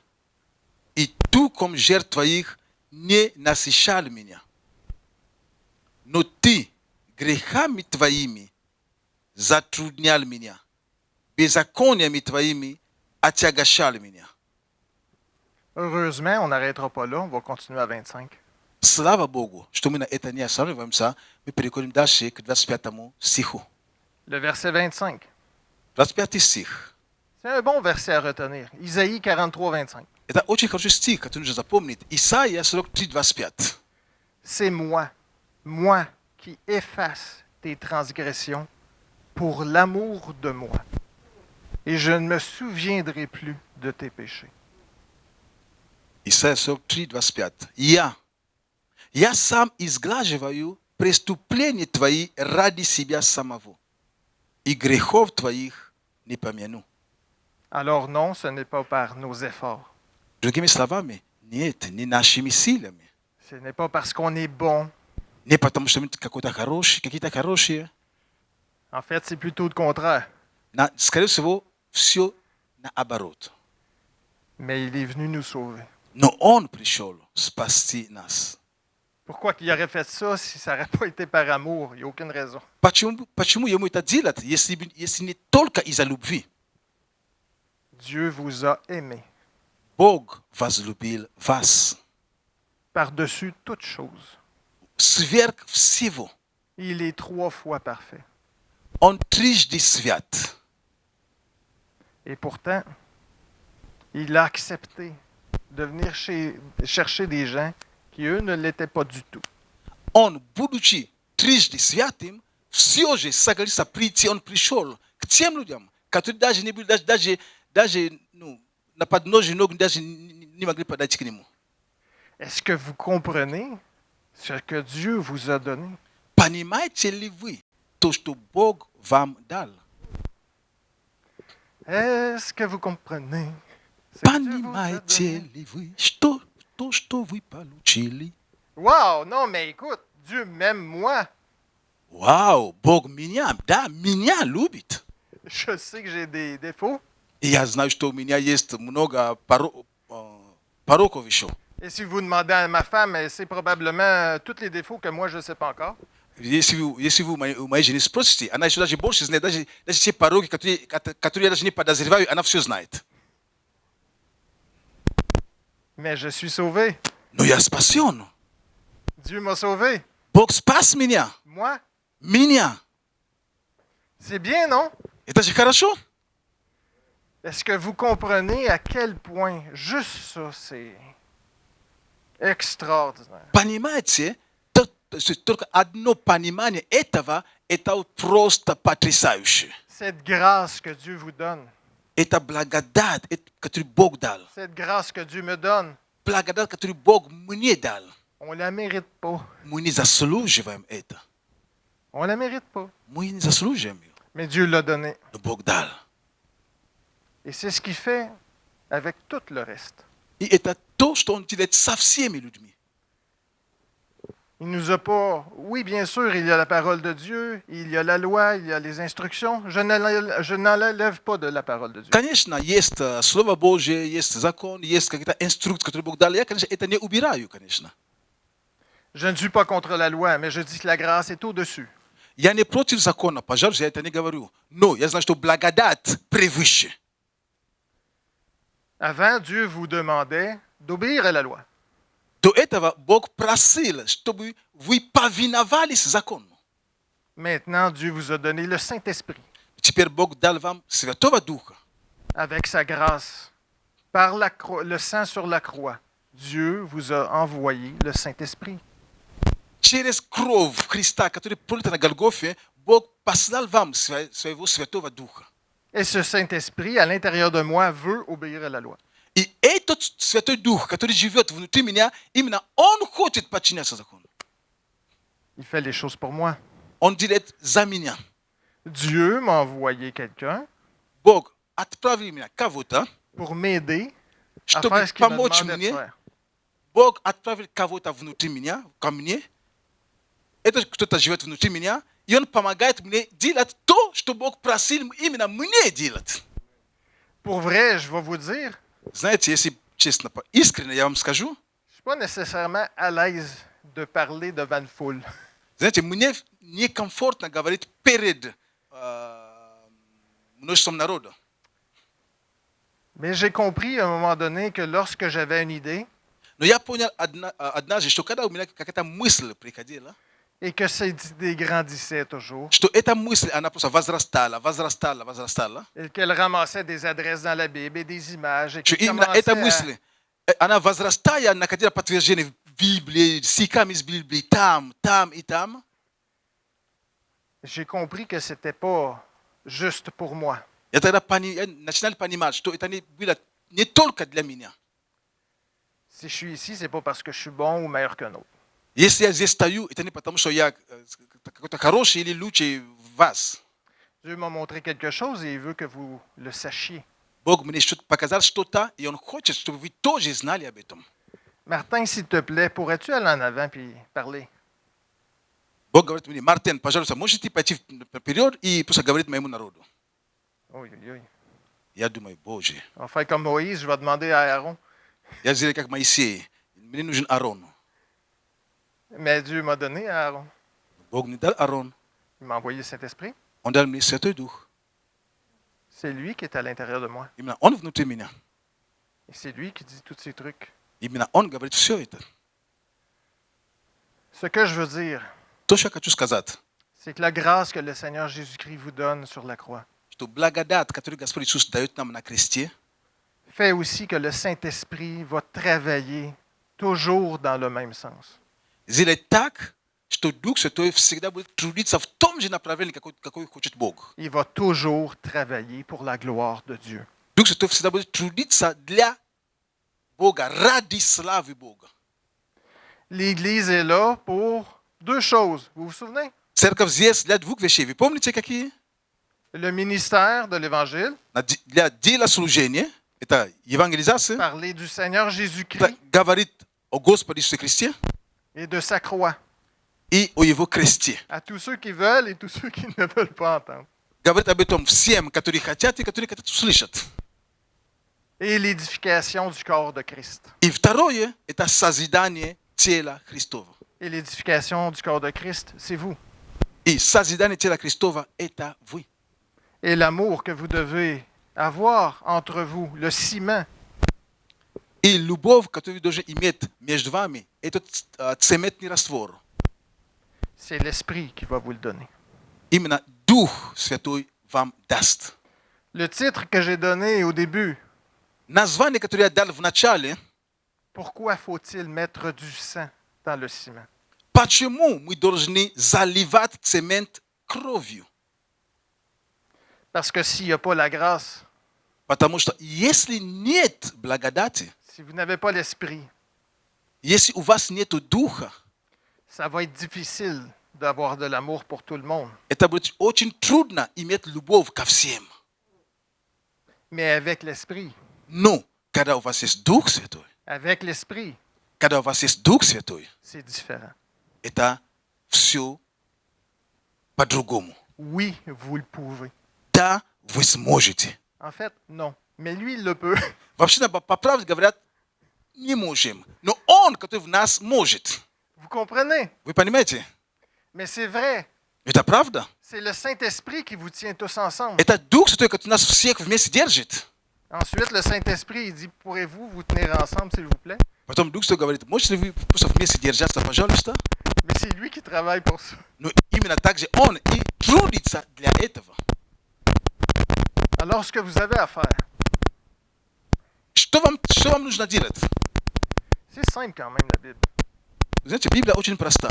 и ту, comme жертв твоих, не насыщал меня. Но ты грехами твоими затруднял меня, беззакониями твоими отягощал меня. Heureusement, on n'arrêtera pas là. On va continuer à 25. Слава Богу, что мы на это не останавливаемся, мы переходим дальше к 25 стиху. Le verset 25. 25 стих. C'est un bon verset à retenir. Isaïe 43, 25. Это очень хороший стих, который нужно запомнить. Исайя 43, 25. C'est moi qui efface tes transgressions pour l'amour de moi. Et je ne me souviendrai plus de tes péchés. Исайя 43, 25. Я сам изглаживаю преступления твои ради себя самого, и грехов твоих не помяну. Alors non, ce n'est pas par nos efforts. Другими словами, нет, не нашими силами. Ce n'est pas parce qu'on est bon. Не потому, что мы какие-то хорошие. En fait, c'est plutôt le contraire. Скорее всего, все наоборот. Mais il est venu nous sauver. Но Он пришел спасти нас. Pourquoi qu'il aurait fait ça si ça n'aurait pas été par amour? Il n'y a aucune raison. Почему ему это делать, если не только из-за любви? Dieu vous a aimé Бог возлюбил вас par-dessus toute chose. сверх всего. Il est 3 fois parfait. Он трижды свят. Et pourtant, il a accepté de venir chercher des gens qui, eux, ne l'étaient pas du tout. Он, будучи трижды святым, все же согласился прийти, он пришел к тем людям, которые даже не были, даже на подножии ног даже не могли подойти к нему. Est-ce que vous comprenez ce que Dieu vous a donné? Понимаете ли вы то, что Бог вам дал? Est-ce que vous comprenez ce que Dieu vous a Понимаете donné? ли вы, что то, что вы получили? Wow! Non, mais écoute, Dieu m'aime moi. Вау, Бог меня любит. Je sais que j'ai des défauts. И я знаю, что у меня есть много пороков еще. Et si vous demandez à ma femme, elle sait probablement tous les défauts que moi, je ne sais pas encore. Если вы у моей жены спросите, она еще даже больше знает, даже те пороги, которые я даже не подозреваю, она все знает. Mais je suis sauvé. Но я спасен. Dieu m'a sauvé. Бог спас меня. Moi, Меня. c'est bien, non? Это же хорошо. Est-ce que vous comprenez à quel point juste ça, c'est extraordinaire? Понимаете, только одно понимание этого, это просто потрясающе. Cette grâce que Dieu vous donne, Это благодать, которую Бог дал. cette grâce que Dieu me donne, Благодать, которую Бог мне дал. on la mérite pas. Мы не заслуживаем это. On la mérite pas. Мы не заслуживаем ее. Mais Dieu l'a donné. Но Бог дал. Et c'est ce qu'il fait avec tout le reste. И это то, что Он делает со всеми людьми. Il nous a pas... Oui, bien sûr, il y a la parole de Dieu, il y a la loi, il y a les instructions. Je n'enlève pas de la parole de Dieu. Конечно, есть Слово Божье, есть закон, есть какие-то инструкции, которые Бог дал. Я, конечно, это не убираю, конечно. Je ne suis pas contre la loi, mais je dis que la grâce est au-dessus. Я не против закона, пожалуйста, я это не говорю. Но я знаю, что благодать превыше. Avant, Dieu vous demandait d'obéir à la loi. До этого Бог просил, чтобы вы повиновались закону. Maintenant, Dieu vous a donné le Saint-Esprit Теперь Бог дал вам Святого Духа. avec sa grâce. Par le sang sur la croix, Dieu vous a envoyé le Saint-Esprit. Через кровь Христа, который пролита на Голгофе, Бог послал вам своего Святого Духа. Et ce Saint-Esprit, à l'intérieur de moi, veut obéir à la loi. И этот Святой Дух, который живет внутри меня, именно Он хочет подчиняться закону. Il fait les choses pour moi. Он делает за меня. Dieu m'a envoyé quelqu'un Бог отправил меня кого-то, pour m'aider à чтобы faire ce qu'il m'a помочь demandé de мне. faire. Бог отправил кого-то внутри меня, ко мне. Это кто-то живет внутри меня, и Он помогает мне делать то, что Бог просил именно мне делать. Pour vrai, je vais vous dire, Знаете, если честно, искренне я вам скажу, je ne suis pas nécessairement à l'aise de parler devant une foule. знаете, мне некомфортно говорить перед множеством народа. Mais j'ai compris à un moment donné que lorsque j'avais une idée Но я понял однажды, что когда у меня какая-то мысль приходила, et que cette idée grandissait toujours, что эта мысль, она просто возрастала, et qu'elle ramassait des adresses dans la Bible et des images, et что qu'elle именно commençait эта à... мысль, она возрастая, находила подтверждение в Библии, стихами из Библии, там и там. J'ai compris que c'était pas juste pour moi. Я тогда начинал понимать, что это не было не только для меня. Si je suis ici, c'est pas parce que je suis bon ou meilleur qu'un autre. Если я здесь стою, это не потому, что я какой-то хороший или лучше вас. Dieu m'a montré quelque chose et il veut que vous le sachiez. Бог мне показал что-то, и Он хочет, чтобы вы тоже знали об этом. Martin, s'il te plaît, pourrais-tu aller en avant puis parler? Бог говорит мне: Мартин, пожалуйста, можете пойти вперед и просто говорить моему народу. Oui, oui, oui. Я думаю, Боже, On va faire comme Moïse, je vais demander à Aaron. я сделаю как Моисей, мне нужен Аарон. Mais Dieu m'a donné à Aaron. Бог мне дал Аарон, Il m'a envoyé le Saint-Esprit. Он дал мне Святой Дух. C'est lui qui est à l'intérieur de moi. Именно Он внутри меня. Et c'est lui qui dit tous ces trucs. Именно Он говорит все это. Ce que je veux dire, То, что я хочу сказать, c'est que la grâce que le Seigneur Jésus-Christ vous donne sur la croix что благодать, которую Господь Иисус дает нам на кресте, fait aussi que le Saint-Esprit va travailler toujours dans le même sens. сделает так, что Дух Святой всегда будет трудиться в том же направлении, какой хочет Бог. Il va toujours travailler pour la gloire de Dieu. Дух Святой всегда будет трудиться для Бога, ради славы Бога. L'Église est là pour deux choses. Vous vous souvenez? Церковь здесь для двух вещей. Вы помните, какие? Le ministère de l'Évangile, Для дела служения, это евангелизация, parler du Seigneur Jésus-Christ это говорит о Господе Иисусе Христе et de sa croix и о Его кресте. à tous ceux qui veulent et tous ceux qui ne veulent pas entendre. Говорит об этом всем, которые хотят и которые хотят услышать. Et l'édification du corps de Christ. И второе, это созидание тела Христова. Et l'édification du corps de Christ, c'est vous. И созидание тела Христова – это вы. Et l'amour que vous devez avoir entre vous, le ciment, И любовь, которую вы должны иметь между вами, этот цементный раствор. c'est l'Esprit qui va vous le donner. Именно Дух Святой вам даст. Le titre que j'ai donné au début, Название, которое я дал в начале, pourquoi faut-il mettre du sang dans le ciment? почему мы должны заливать цемент кровью? Parce que s'il n'y a pas la grâce, Потому что если нет благодати, si vous n'avez pas l'Esprit, если у вас нет Духа, ça va être difficile d'avoir de l'amour pour tout le monde. это будет очень трудно иметь любовь ко всем. Mais avec l'Esprit, Но когда у вас есть Дух Святой, avec l'Esprit, когда у вас есть Дух Святой, c'est différent. это все по-другому. Oui, vous le pouvez. Да, вы сможете. En fait, non. Mais lui, il le peut. Вообще, по правде говорят, не можем. Но Он, который в нас, может. Vous comprenez? Вы понимаете? Mais c'est vrai. Это правда. C'est le Saint-Esprit qui vous tient tous ensemble. Это Дух Святой, который нас всех вместе держит. Ensuite, le Saint-Esprit, il dit, pourrez-vous vous tenir ensemble, s'il vous plaît? Потом Дух Святой говорит, можете ли вы просто вместе держаться, пожалуйста? Mais c'est lui qui travaille pour ça. Но именно так же Он и трудится для этого. Alors, ce que vous avez à faire, Что вам нужно делать? c'est simple quand même, la Bible. Вы знаете, Библия очень проста.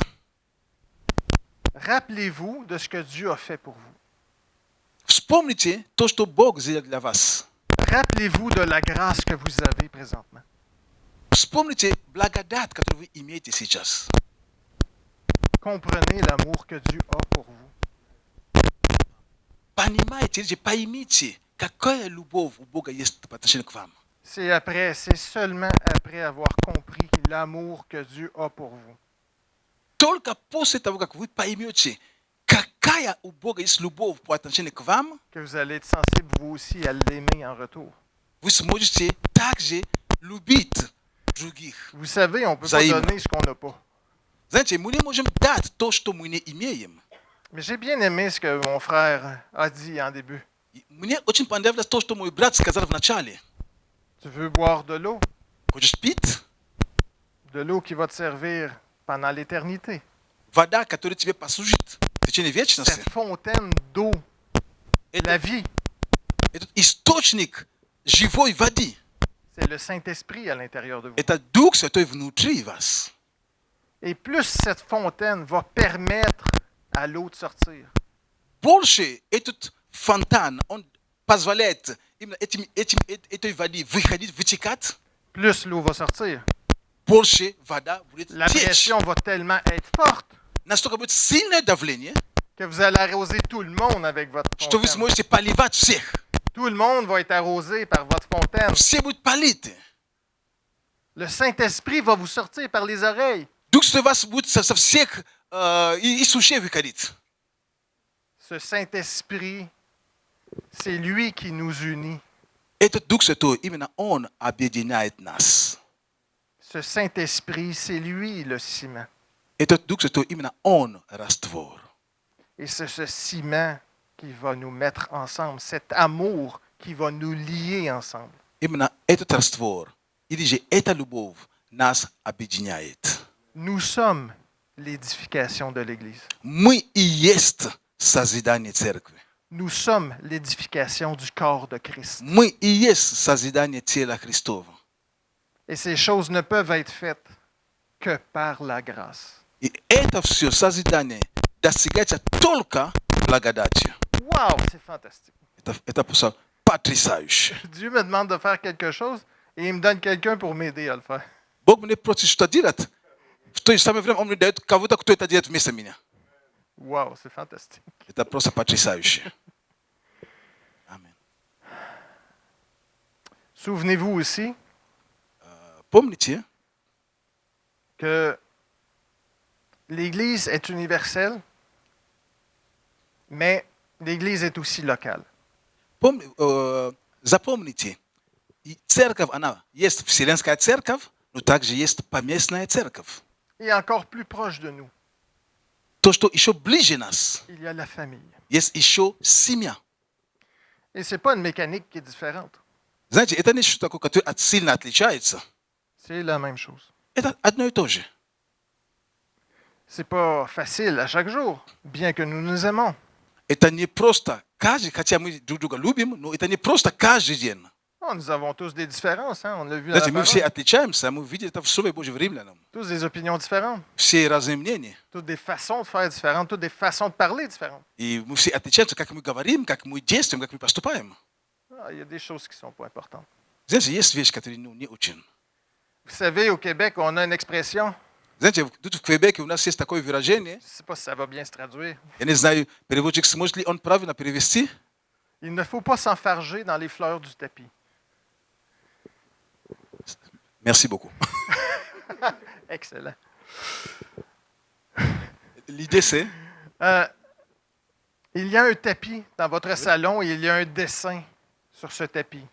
Rappelez-vous de ce que Dieu a fait pour vous. Вспомните то, что Бог сделал для вас. Rappelez-vous de la grâce que vous avez présentement. Вспомните благодать, которую вы имеете сейчас. Comprenez l'amour que Dieu a pour vous. Понимаете, или же поймите, какая любовь у Бога есть по отношению к вам. C'est seulement après avoir compris l'amour que Dieu a pour vous. Только после того, как вы поймете, какая у Бога есть любовь по отношению к вам, Que vous allez être sensible vous aussi à l'aimer en retour. вы сможете также любить других. Vous savez, on ne peut pas Взаимно. donner ce qu'on n'a pas. Знаете, мы не можем дать то, что мы не имеем. Mais j'ai bien aimé ce que mon frère a dit en début. И мне очень понравилось то, что мой брат сказал в начале. Tu veux boire de l'eau? Хочешь пить? De l'eau qui va te servir pendant l'éternité. Вода, которая тебе послужит в течение вечности. Cette fontaine d'eau, la vie, Этот источник живой воды. c'est le Saint-Esprit à l'intérieur de vous. Это Дух Святой внутри вас. Et plus cette fontaine va permettre à l'eau de sortir, Больше этот фонтан, он позволяет именно этой воде выходить, вытекать. plus l'eau va sortir. Больше вода будет La течь. pression va tellement être forte Настолько будет сильное давление, que vous allez arroser tout le monde avec votre что вы fontaine. сможете поливать всех. Tout le monde va être arrosé par votre fontaine. Все будут политы. Le Saint-Esprit va vous sortir par les oreilles. Дух Святой вас будет со всех из ушей выходить. Ce Saint-Esprit, c'est lui qui nous unit. Этот Дух Святой, именно Он объединяет нас. Ce Saint-Esprit, c'est lui le ciment. Этот Дух Святой, именно Он раствор. Et c'est ce ciment qui va nous mettre ensemble, cet amour qui va nous lier ensemble. Именно этот раствор, или же эта любовь нас объединяет. Nous sommes l'édification de l'Église. Мы и есть созидание церкви. Nous sommes l'édification du corps de Christ. Мы и есть созидание тела Христова. Et ces choses ne peuvent être faites que par la grâce. И это все созидание достигается только благодатью. Wow, c'est fantastique. Это просто потрясающе. Dieu me demande de faire quelque chose et il me donne quelqu'un pour m'aider à le faire. Бог мне просит что делать. В то же самое время Он мне дает кого-то, кто это делает вместо меня. Wow, c'est fantastique. Это просто потрясающе. Аминь. Souvenez-vous aussi Помните, que l'Église est universelle, mais l'Église est aussi locale. запомните, и церковь, она есть вселенская церковь, но также есть поместная церковь. Et encore plus proche de nous. То то, что еще ближе нас. il y a la famille. Есть еще семья. Et ce n'est pas une mécanique qui est différente. Знаете, это не что такое, которое сильно отличается. C'est la même chose. Это одно и то же. C'est pas facile à chaque jour, bien que nous nous aimons. Это не просто каждый, хотя мы друг друга любим, но это не просто каждый день. Oh, nous avons tous des différences, hein? On l'a vu dans Знаете, la мы все parole. отличаемся, мы видим это в Слове Божьем в Римлянам. Tous des opinions différentes, Все разные мнения. toutes des façons de faire différentes, toutes des façons de parler différentes. И мы все отличаемся, как мы говорим, как мы действуем, как мы поступаем. Ah, il y a des choses qui ne sont pas importantes. Знаете, есть вещи, которые не очень. Vous savez, au Québec, on a une expression, Знаете, тут в Квебеке у нас есть такое выражение, je ne sais pas si ça va bien se traduire, я не знаю, переводчик сможет ли он правильно перевести. il ne faut pas s'enfarger dans les fleurs du tapis. Merci beaucoup. Excellent. L'idée c'est, Il y a un tapis dans votre salon et il y a un dessin sur ce tapis.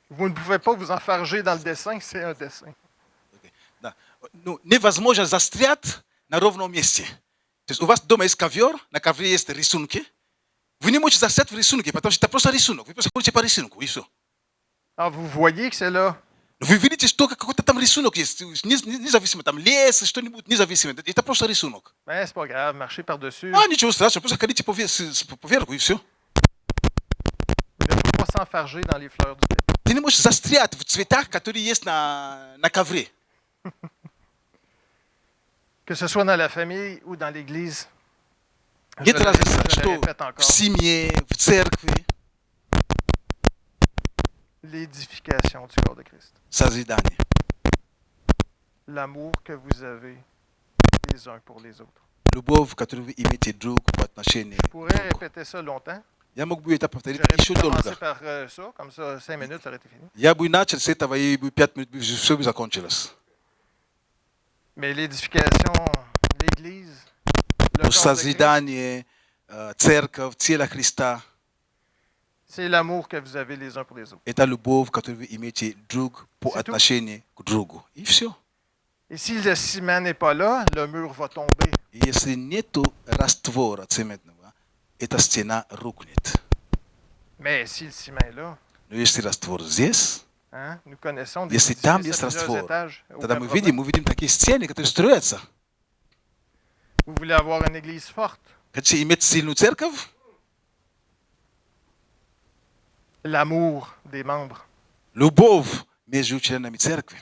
Vous ne pouvez pas vous enfarger dans le dessin, c'est un dessin. да, ну, невозможно застрять на ровном месте. То есть у вас дома есть ковер, на ковре есть рисунки. Вы не можете застрять в рисунке, потому что это просто рисунок. Вы просто ходите по рисунку, и все. Alors, vous voyez que c'est là. Вы видите, что какой-то там рисунок есть, независимо, там лес, что-нибудь независимое. Это просто рисунок. Mais c'est pas grave, marchez par-dessus. А, ничего страшного, просто ходите поверху, и все. Il ne faut pas s'enfarger dans les fleurs du tapis. Ты не можешь застрять в цветах, которые есть на ковре. Que ce soit dans la famille ou dans l'Église. Je Нет le разницы, répète что в encore. семье, в церкви, L'édification du corps de Christ. созидание. L'amour que vous avez les uns pour les autres. Любовь, которую вы имеете друг по отношению Je к pourrais другу. répéter ça longtemps. Я мог бы это повторить J'aurais еще pu commencer долго. par ça, comme ça, 5 minutes, ça aurait été fini. Я бы начал с этого, и 5 минут все бы закончилось. Mais l'édification, l'Église, le Но corps de Christ, созидание, церковь, тело Христа, c'est l'amour que vous avez les uns pour les autres. это любовь, которую вы имеете друг по C'est tout. отношению к другу. И все. Et si le ciment n'est pas là, le mur va tomber. И если нету раствора цементного, эта стена рухнет. Mais si le ciment est là, Но если раствор здесь, hein, nous connaissons des если там édifices есть à plusieurs раствор, étages. тогда Aucun мы problème. видим такие стены, которые строятся. Vous voulez avoir une église forte? Хотите иметь сильную церковь? L'amour des membres. Любовь между членами церкви.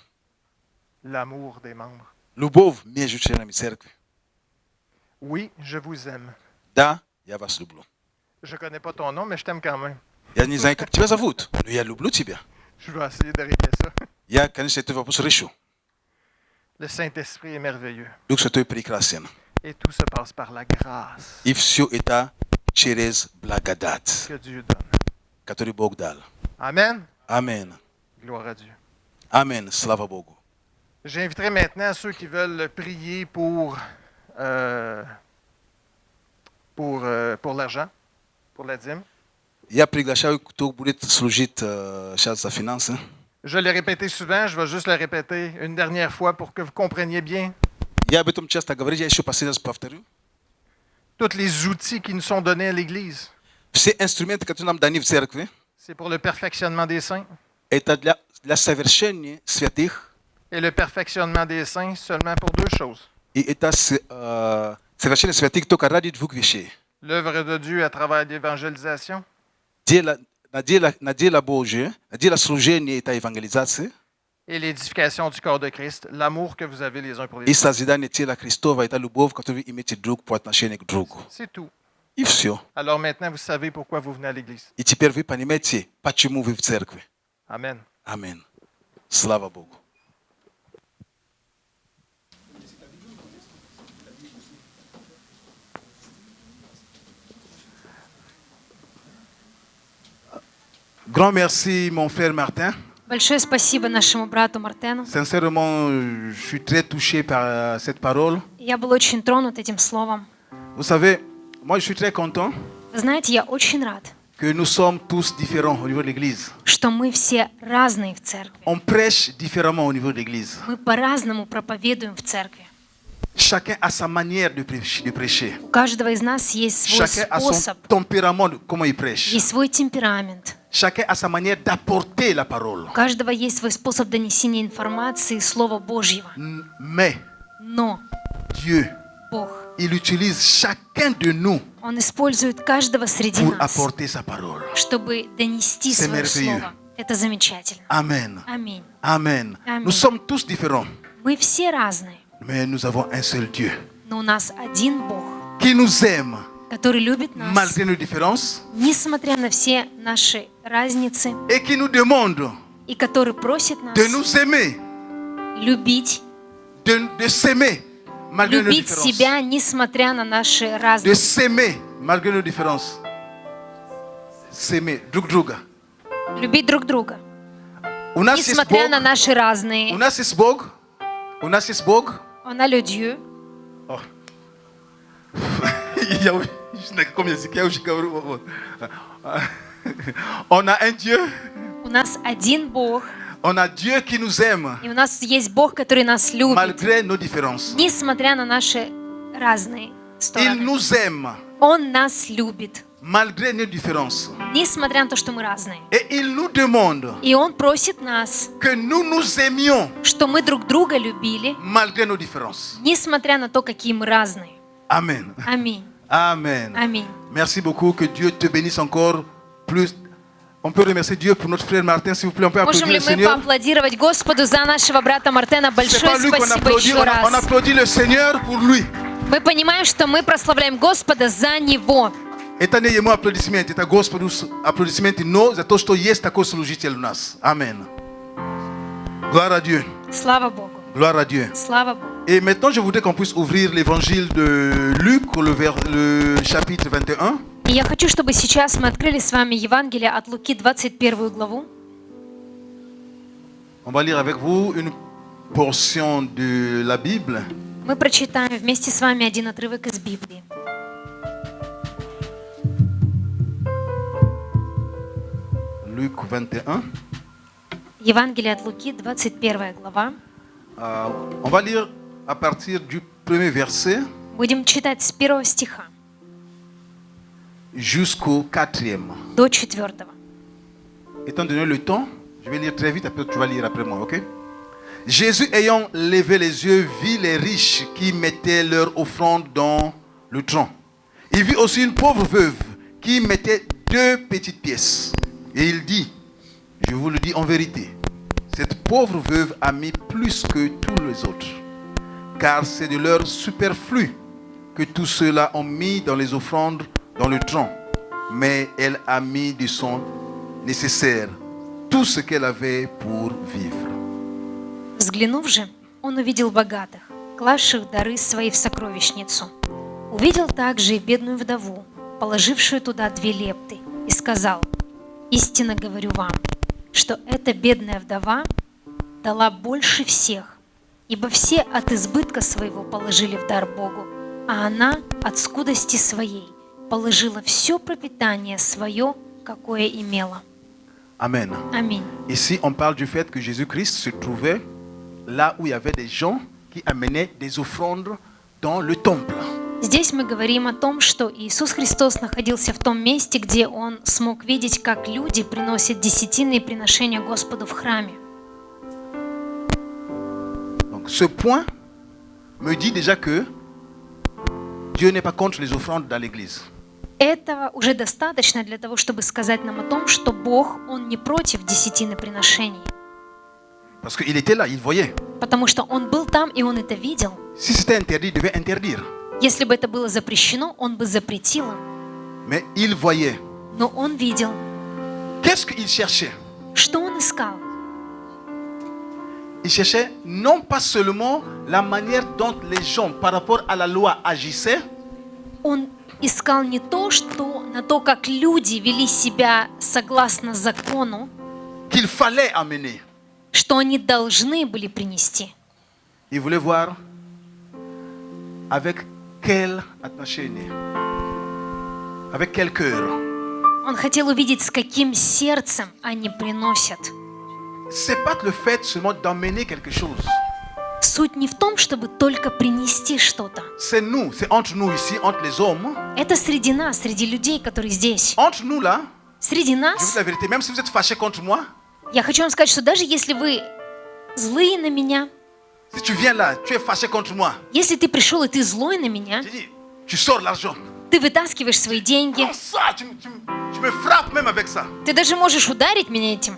L'amour des membres. Любовь между членами церкви. Oui, je vous aime. Да, я вас люблю. Je connais pas ton nom, mais je t'aime quand même. Я не знаю, как тебя зовут, но я люблю тебя. Je vais essayer de régler ça. Я, конечно, этот вопрос решу. Le Saint-Esprit est merveilleux. Дух Святой прекрасен. Et tout se passe par la grâce И все это через благодать, que Dieu donne. которую Бог дал. Amen. Аминь. Gloire à Dieu. Аминь. Слава Богу. J'inviterai maintenant ceux qui veulent prier pour l'argent, pour la dîme. Я приглашаю, кто будет служить сейчас за финансы. Je l'ai répété souvent, je vais juste le répéter une dernière fois pour que vous compreniez bien. Я об этом часто говорю, я еще последний раз повторю. Tous les outils qui nous sont donnés à l'Église, Все инструменты, которые нам даны в церкви, c'est pour le perfectionnement des saints. это для совершения святых. Et le perfectionnement des saints seulement pour deux choses. И это совершение святых только ради двух вещей. L'œuvre de Dieu à travers l'évangélisation На дело Божие, на дело служения этой евангелизации et l'édification du corps de Christ, l'amour que vous avez les uns pour les и autres. созидание тела Христова, это любовь, которую вы имеете друг по отношению к другу. C'est tout. И все. Alors maintenant, vous savez pourquoi vous venez à l'Église. И теперь вы понимаете, почему вы в церкви. Amen. Аминь. Слава Богу. Grand merci, mon frère Martin. Большое спасибо нашему брату Мартену. Sincèrement, je suis très touché par cette parole. Я был очень тронут этим словом. Vous savez, moi je suis très content Вы знаете, я очень рад, que nous sommes tous différents au niveau de l'Église. что мы все разные в церкви. On prêche différemment au niveau de l'Église. Мы по-разному проповедуем в церкви. Chacun a sa manière de prêcher. У каждого из нас есть свой Chacun a son способ, tempérament, comment il prêche. есть свой темперамент. Chacun a sa manière d'apporter la parole. У каждого есть свой способ донесения информации, Слова Божьего. Mais Но Dieu, Бог, il utilise chacun de nous Он использует каждого среди pour нас, apporter sa parole. чтобы донести C'est свое merveilleux. Слово. Это замечательно. Amen. Аминь. Amen. Amen. Nous sommes tous différents, Мы все разные, mais nous avons un seul Dieu но у нас один Бог, qui nous aime который любит нас, malgré nos différences несмотря на все наши разницы, et qui nous demande и который просит нас de nous aimer, любить, de s'aimer malgré nos любить différences. себя, несмотря на наши De разности, s'aimer malgré nos différences. S'aimer, druga. любить друг друга, On a несмотря на наши разные. On a Sisbog. On a Sisbog. On a le Dieu, Oh. On a un Dieu. у нас один Бог, On a Dieu qui nous aime и у нас есть Бог, который нас любит, malgré nos différences. несмотря на наши разные Il стороны. nous aime Он нас любит, malgré nos différences. несмотря на то, что мы разные. Et il nous demande И Он просит нас, que nous aimions что мы друг друга любили, malgré nos différences. несмотря на то, какие мы разные. Amen. Аминь. Amen. Аминь. Merci beaucoup. Que Dieu te bénisse encore plus. On peut remercier Dieu pour notre frère Martin, s'il vous plaît. On peut Можем applaudir ли le мы Seigneur. поаплодировать Господу за нашего брата Мартена? C'est Большое pas lui qu'on спасибо applaudit, еще on раз. applaudit le Seigneur pour lui. Мы понимаем, что мы прославляем Господа за него. Это не ему аплодисменты, это Господу аплодисменты, но за то, что есть такой служитель у нас. Amen. Gloire à Dieu. Слава Богу. Gloire à Dieu. Слава Богу. Et maintenant, je voudrais qu'on puisse ouvrir l'évangile de Luc, le chapitre 21. И я хочу, чтобы сейчас мы открыли с вами Евангелие от Луки, 21 главу. On va lire avec vous une portion de la Bible. Мы прочитаем вместе с вами один отрывок из Библии. Luc 21. Евангелие от Луки, 21 глава. On va lire à partir du premier verset Будем читать с 1 стиха jusqu'au 4e. до 4. Étant donné le temps, je vais lire très vite, après tu vas lire après moi, ok? Jésus, ayant levé les yeux, vit les riches qui mettaient leur offrande dans le tronc. Il vit aussi une pauvre veuve qui mettait 2 petites pièces. Et il dit, je vous le dis en vérité, cette pauvre veuve a mis plus que tous les autres, car c'est de leur superflu que tous ceux-là ont mis dans les offrandes dans le tronc. Mais elle a mis du son nécessaire, tout ce qu'elle avait pour vivre. Взглянув же, он увидел богатых, клавших дары свои в сокровищницу. Увидел также и бедную вдову, положившую туда 2 лепты, и сказал: «Истинно говорю вам, что эта бедная вдова дала больше всех, ибо все от избытка своего положили в дар Богу, а она от скудости своей положила все пропитание свое, какое имела». Amen. Аминь. Ici, on parle du fait que Jésus-Christ se trouvait là où il y avait des gens qui amenaient des offrandes dans le temple. Здесь мы говорим о том, что Иисус Христос находился в том месте, где Он смог видеть, как люди приносят десятины и приношения Господу в храме. Donc, ce point me dit déjà que Dieu n'est pas contre les offrandes dans l'église. Этого уже достаточно для того, чтобы сказать нам о том, что Бог, Он не против десятины приношений. Parce qu'il était là, il voyait. Потому что Он был там, и Он это видел. Si c'était interdit, il devait interdire. Если бы это было запрещено, Он бы запретил им. Mais il voyait. Но Он видел. Qu'est-ce qu'il cherchait? Что Он искал? Il cherchait non pas seulement la manière dont les gens, par rapport à la loi, agissaient, Он искал не то, что на то, как люди вели себя согласно закону, qu'il fallait amener. что они должны были принести. Il voulait voir avec quel отношение, avec quel cœur. Он хотел увидеть, с каким сердцем они приносят. C'est pas le fait seulement d'emmener quelque chose. Суть не в том, чтобы только принести что-то. C'est nous, c'est entre nous ici, entre les hommes. Это среди нас, среди людей, которые здесь. Entre nous là, Среди je vous dis нас, la vérité, même si vous êtes fâché contre moi, я хочу вам сказать, что даже если вы злые на меня, si tu viens là, tu es fâché contre moi, если ты пришел и ты злой на меня, je dis, tu sors l'argent. ты вытаскиваешь свои деньги, Comme ça, tu me frappes même avec ça. ты даже можешь ударить меня этим,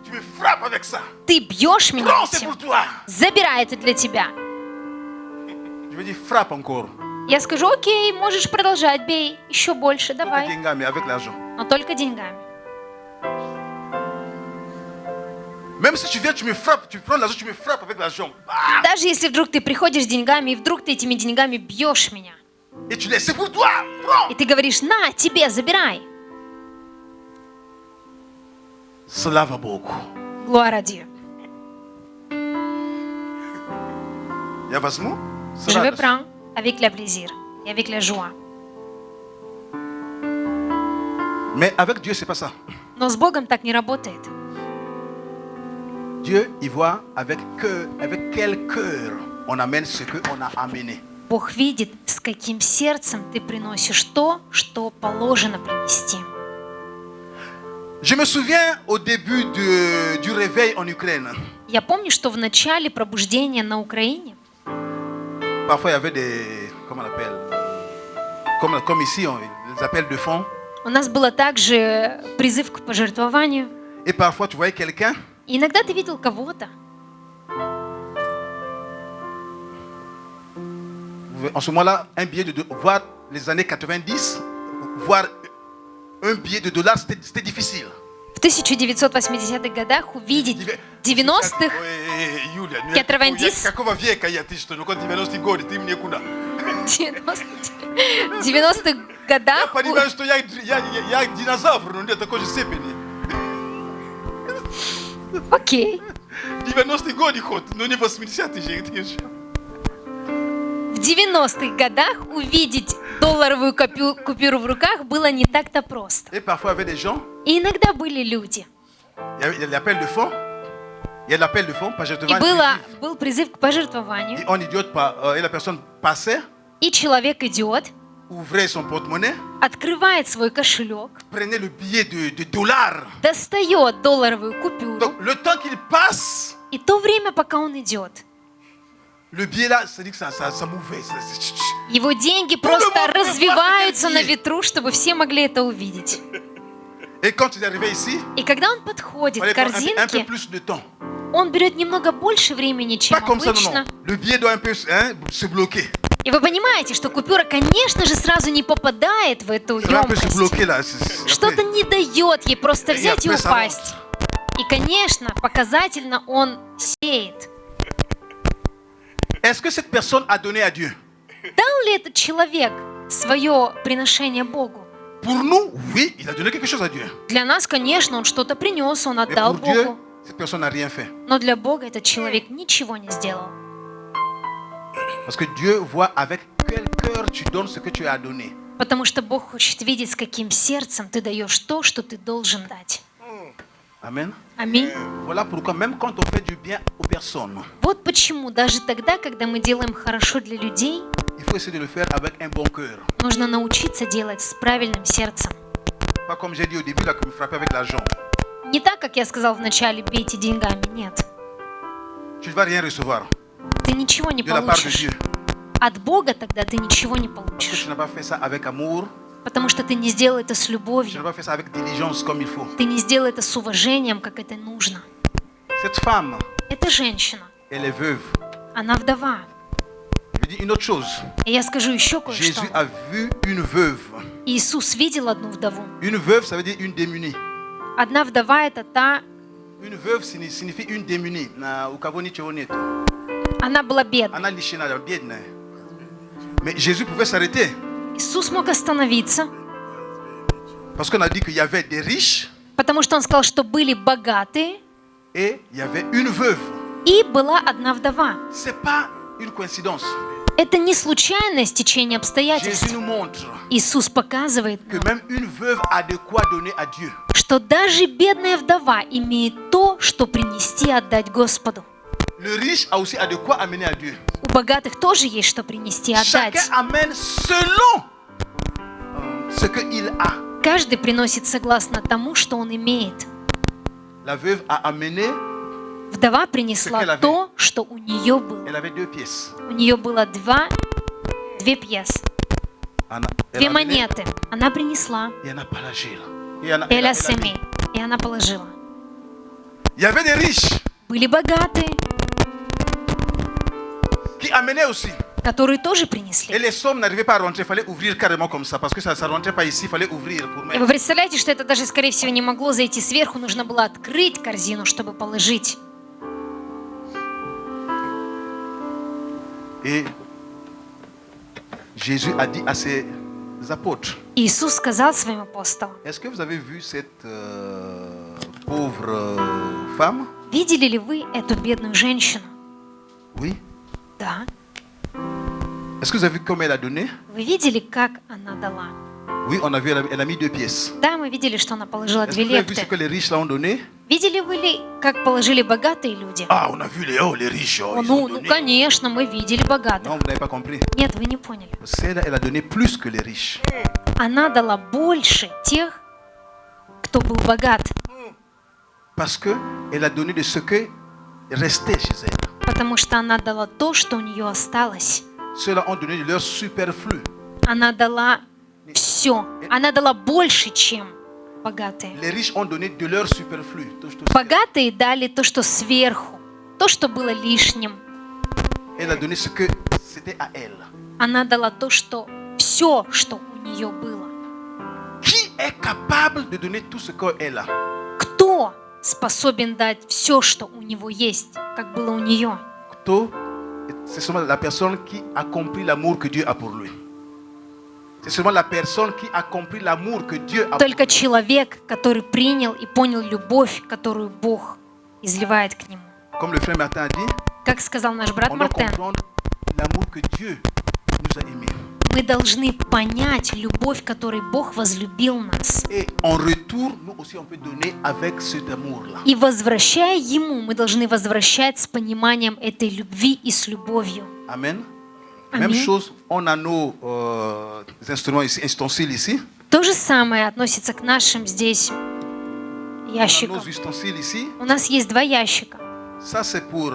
Tu me frappes avec ça. ты бьешь меня Prends, c'est этим, pour toi. забирай это для тебя. Je vais dire, frappe encore. Я скажу, окей, можешь продолжать, бей, еще больше, давай, Mais avec l'argent. но только деньгами. Même si tu viens, tu me frappes, tu prends l'argent, tu me frappes avec l'argent. Ah, Даже если вдруг ты приходишь с деньгами, и вдруг ты этими деньгами бьешь меня, et tu laisses, c'est pour toi. Prends. и ты говоришь, на, тебе, забирай. Slava Bogu. Gloire à Dieu. Я возьму. с Je vais радостью. prendre avec le plaisir et avec la joie. Mais avec Dieu, c'est pas ça. Но с Богом так не работает. Dieu, il voit avec quel cœur on amène ce qu'on a amené. Бог видит, с каким сердцем ты приносишь то, что положено принести. Je me souviens au début du réveil en Ukraine. Я помню, что в начале пробуждения на Украине Parfois, il y avait des. Comment on appelle comme ici, on les appelle de fonds. у нас было также призыв к пожертвованию. Et parfois, tu voyais quelqu'un, И иногда ты видел кого-то. en ce moment-là, un billet de. Voir les années 90, voir un billet de $, c'était difficile. В 1980-х годах увидеть 90-х, Ой, Юля, ну, 90. какого века я ты что? Ну, вот 90-е годы, ты мне куда? 90-х Я годах понимаю, что я динозавр, но не такой же степени. Окей. 90-е годы ход, но не 80-е же. В 90-х годах увидеть долларовую купюру в руках было не так-то просто. Et parfois, il y avait des gens, И иногда были люди. il y a l'appel de fonds, il y a l'appel de fonds, parce que je И devant был призыв к пожертвованию. et on idiote pas, et la personne passait, И человек идет, ouvrait son porte-monnaie, открывает свой кошелек, prenait le billet de $. достает долларовую купюру. Donc, le temps qu'il passe, И то время, пока он идет, le billet là, c'est dit que ça mouvait. его деньги просто развиваются на ветру, чтобы все могли это увидеть. Et quand il est arrivé ici, И когда он il подходит fallait к prendre un peu корзинке, plus de temps. он берет немного больше времени, чем Pas comme ça, non, обычно. non. Le billet doit un peu se bloquer. И вы понимаете, что купюра, конечно же, сразу не попадает в эту Ça va un peu se емкость. bloquer là. Что-то не дает ей просто И взять и après, ça упасть. И, конечно, показательно он сеет. Est-ce que cette personne a donné à Dieu? Дал ли этот человек свое приношение Богу? Pour nous, oui, il a donné quelque chose à Dieu. Для нас, конечно, он что-то принес, он Mais отдал pour Dieu, Богу. cette personne n'a rien fait. Но для Бога этот человек ничего не сделал. Parce que Dieu voit avec quel cœur tu donnes ce que tu as donné. Потому что Бог хочет видеть, с каким сердцем ты даешь то, что ты должен дать. Amen. Аминь. Voilà pourquoi même quand on fait du bien aux personnes, Вот почему даже тогда, когда мы делаем хорошо для людей, il faut essayer de le faire avec un bon cœur. нужно научиться делать с правильным сердцем. Pas comme j'ai dit au début là que me frapper avec l'argent. Не так, как я сказал вначале, бейте деньгами. Нет. Tu ne vas rien recevoir Ты ничего не de la part de получишь. Dieu. От Бога тогда ты ничего не Parce que получишь. tu n'as pas fait ça avec amour, Потому что ты не сделал это с tu n'as любовью. pas fait ça avec diligence comme il faut. Ты не сделал это с уважением, как это нужно. Cette femme, Это женщина. elle est veuve. Она вдова. Je dis une autre chose. И я скажу еще кое-что. Jésus a vu une veuve. Иисус видел одну вдову. Une veuve, ça veut dire une démunie. Одна вдова — это та, Une veuve signifie une démunie. Na ukavoni chonito. она была бедной. Ana lishina da biedna. Mais Jésus pouvait s'arrêter Иисус мог остановиться, parce qu'on a dit qu'il y avait des riches потому что Он сказал, что были богатые, et il y avait une veuve. и была одна вдова. C'est pas une coïncidence. Это не случайное стечение Jésus обстоятельств. nous montre Иисус показывает que нам, même une veuve a de quoi donner à Dieu. что даже бедная вдова имеет то, что принести и отдать Господу. le riche a aussi de quoi amener à Dieu. У богатых тоже есть что принести и отдать. Chacun amène selon ce qu'il a. Каждый приносит согласно тому, что он имеет. La veuve a amené, Вдова принесла то, что у нее было. elle avait 2 pièces. У нее было две пьесы, Elle две a amené, монеты. Она принесла, et elle n'a pas lâché. Et et elle a semé, и она положила. Il y avait des riches Были богатые, qui amenaient aussi. которые тоже Et принесли. les sommes n'arrivaient pas à rentrer, il fallait ouvrir carrément comme ça, parce que ça ne rentrait pas ici, il fallait ouvrir pour И mettre. вы представляете, что это даже, скорее всего, не могло зайти сверху, нужно было открыть корзину, чтобы положить. Et Jésus a dit à ses apôtres, Иисус сказал своим апостолам: est-ce que vous avez vu cette pauvre femme? видели ли вы эту бедную женщину? Oui. Да. Est-ce que vous avez vu comme elle a donné? Вы видели, как она дала? Oui, on a vu, elle a mis 2 pièces. Да, мы видели, что она положила Est-ce две que vous avez vu ce лепты. que les riches là ont donné? Видели вы ли, как положили богатые люди? Ah, on a vu les riches, О, ils ont ну, donné. конечно, мы видели богатых. Non, vous n'avez pas compris. Нет, вы не поняли. Celle-là, elle a donné plus que les riches. Она дала больше тех, кто был богат, Parce qu'elle a donné de ce que restait chez elle. потому что она дала то, что у нее осталось. Ceux-là ont donné de leur superflu. Она дала все. Она дала больше, чем богатые. Les riches ont donné de leur superflu. Tout ce qu'il y a. Богатые дали то, что сверху, то, что было лишним. Elle a donné ce que c'était à elle. Она дала то, что все, что у нее было. Qui est capable de donner tout ce qu'elle a? Кто способен дать все, что у него есть, как было у нее? Кто? C'est seulement la personne qui a compris l'amour que Dieu a pour lui. C'est seulement la personne qui a compris l'amour que Dieu a pour Только lui. человек, который принял и понял любовь, которую Бог изливает к нему. Comme le frère Martin a dit, Как сказал наш брат on doit Мартен, comprendre l'amour que Dieu nous a aimés. мы должны понять любовь, которой Бог возлюбил нас. Et en retour, nous aussi on peut donner avec cet amour-là. И возвращая Ему, мы должны возвращать с пониманием этой любви и с любовью. Amen. Amen. Même chose, on a nos instruments ici, ustensiles ici. То же самое относится к нашим здесь On a ящикам. nos ustensiles ici. У нас есть 2 ящика. Ça c'est pour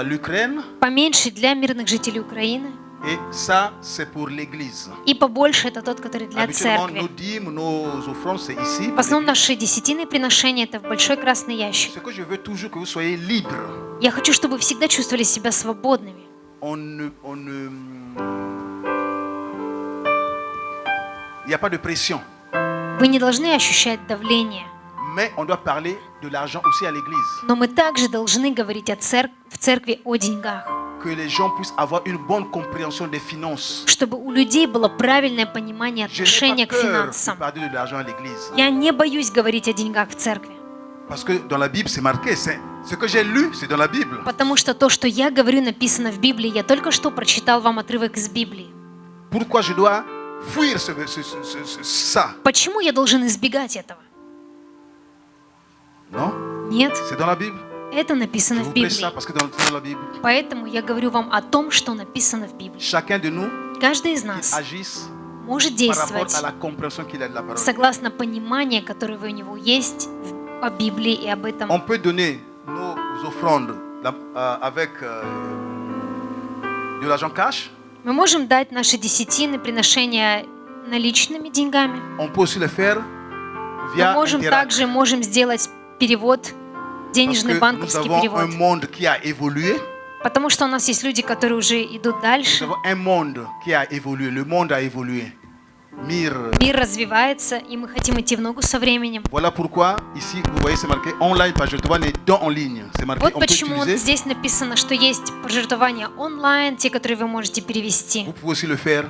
l'Ukraine Поменьше для мирных жителей Украины. et ça c'est pour l'Église. И побольше это тот, который для Habituellement, церкви. nos dîmes, nos offrandes, c'est ici. В pour основном l'Église. наши десятины приношения это в большой красный ящик. Ce que je veux toujours que vous soyez libres. Я хочу, чтобы вы всегда чувствовали себя свободными. Il n'y a pas de pression. Вы не должны ощущать давление. Mais on doit parler de l'argent aussi à l'église. Но мы также должны говорить в церкви о деньгах, Que les gens puissent avoir une bonne compréhension des finances. чтобы у людей было правильное понимание Je отношения n'ai к pas peur de финансам. parler de l'argent à l'église. Я не боюсь говорить о деньгах в церкви, Parce que dans la Bible, c'est marqué. Ce que j'ai lu, c'est dans la Bible. потому что то, что я говорю, написано в Библии. Я только что прочитал вам отрывок из Библии. Pourquoi je dois fuir ça? Почему я должен избегать этого? Non, Нет, c'est dans la Bible. это Je написано в vous prêche ça Библии. parce que c'est dans la Bible. Поэтому я говорю вам о том, что написано в Библии. Chacun de nous Каждый из qui нас agisse может par rapport действовать à la compréhension qu'il a de la parole. согласно пониманию, которое у него есть о Библии и об этом. On peut donner nos offrandes avec de l'argent cash. Мы можем дать наши десятины, приношения наличными деньгами. On peut aussi le faire Мы via можем Interact. также сделать перевод, Parce денежный que nous банковский avons un перевод. monde qui a évolué. Потому что у нас есть люди, которые уже идут Nous дальше. avons un monde qui a évolué. Le monde a évolué. Mire. Мир развивается, и мы хотим идти в ногу со временем. Voilà pourquoi ici vous voyez c'est marqué online пожертвование et dons en ligne. C'est marqué Вот on peut почему utiliser. здесь написано, что есть пожертвования онлайн, те, которые вы можете перевести. Vous pouvez aussi le faire.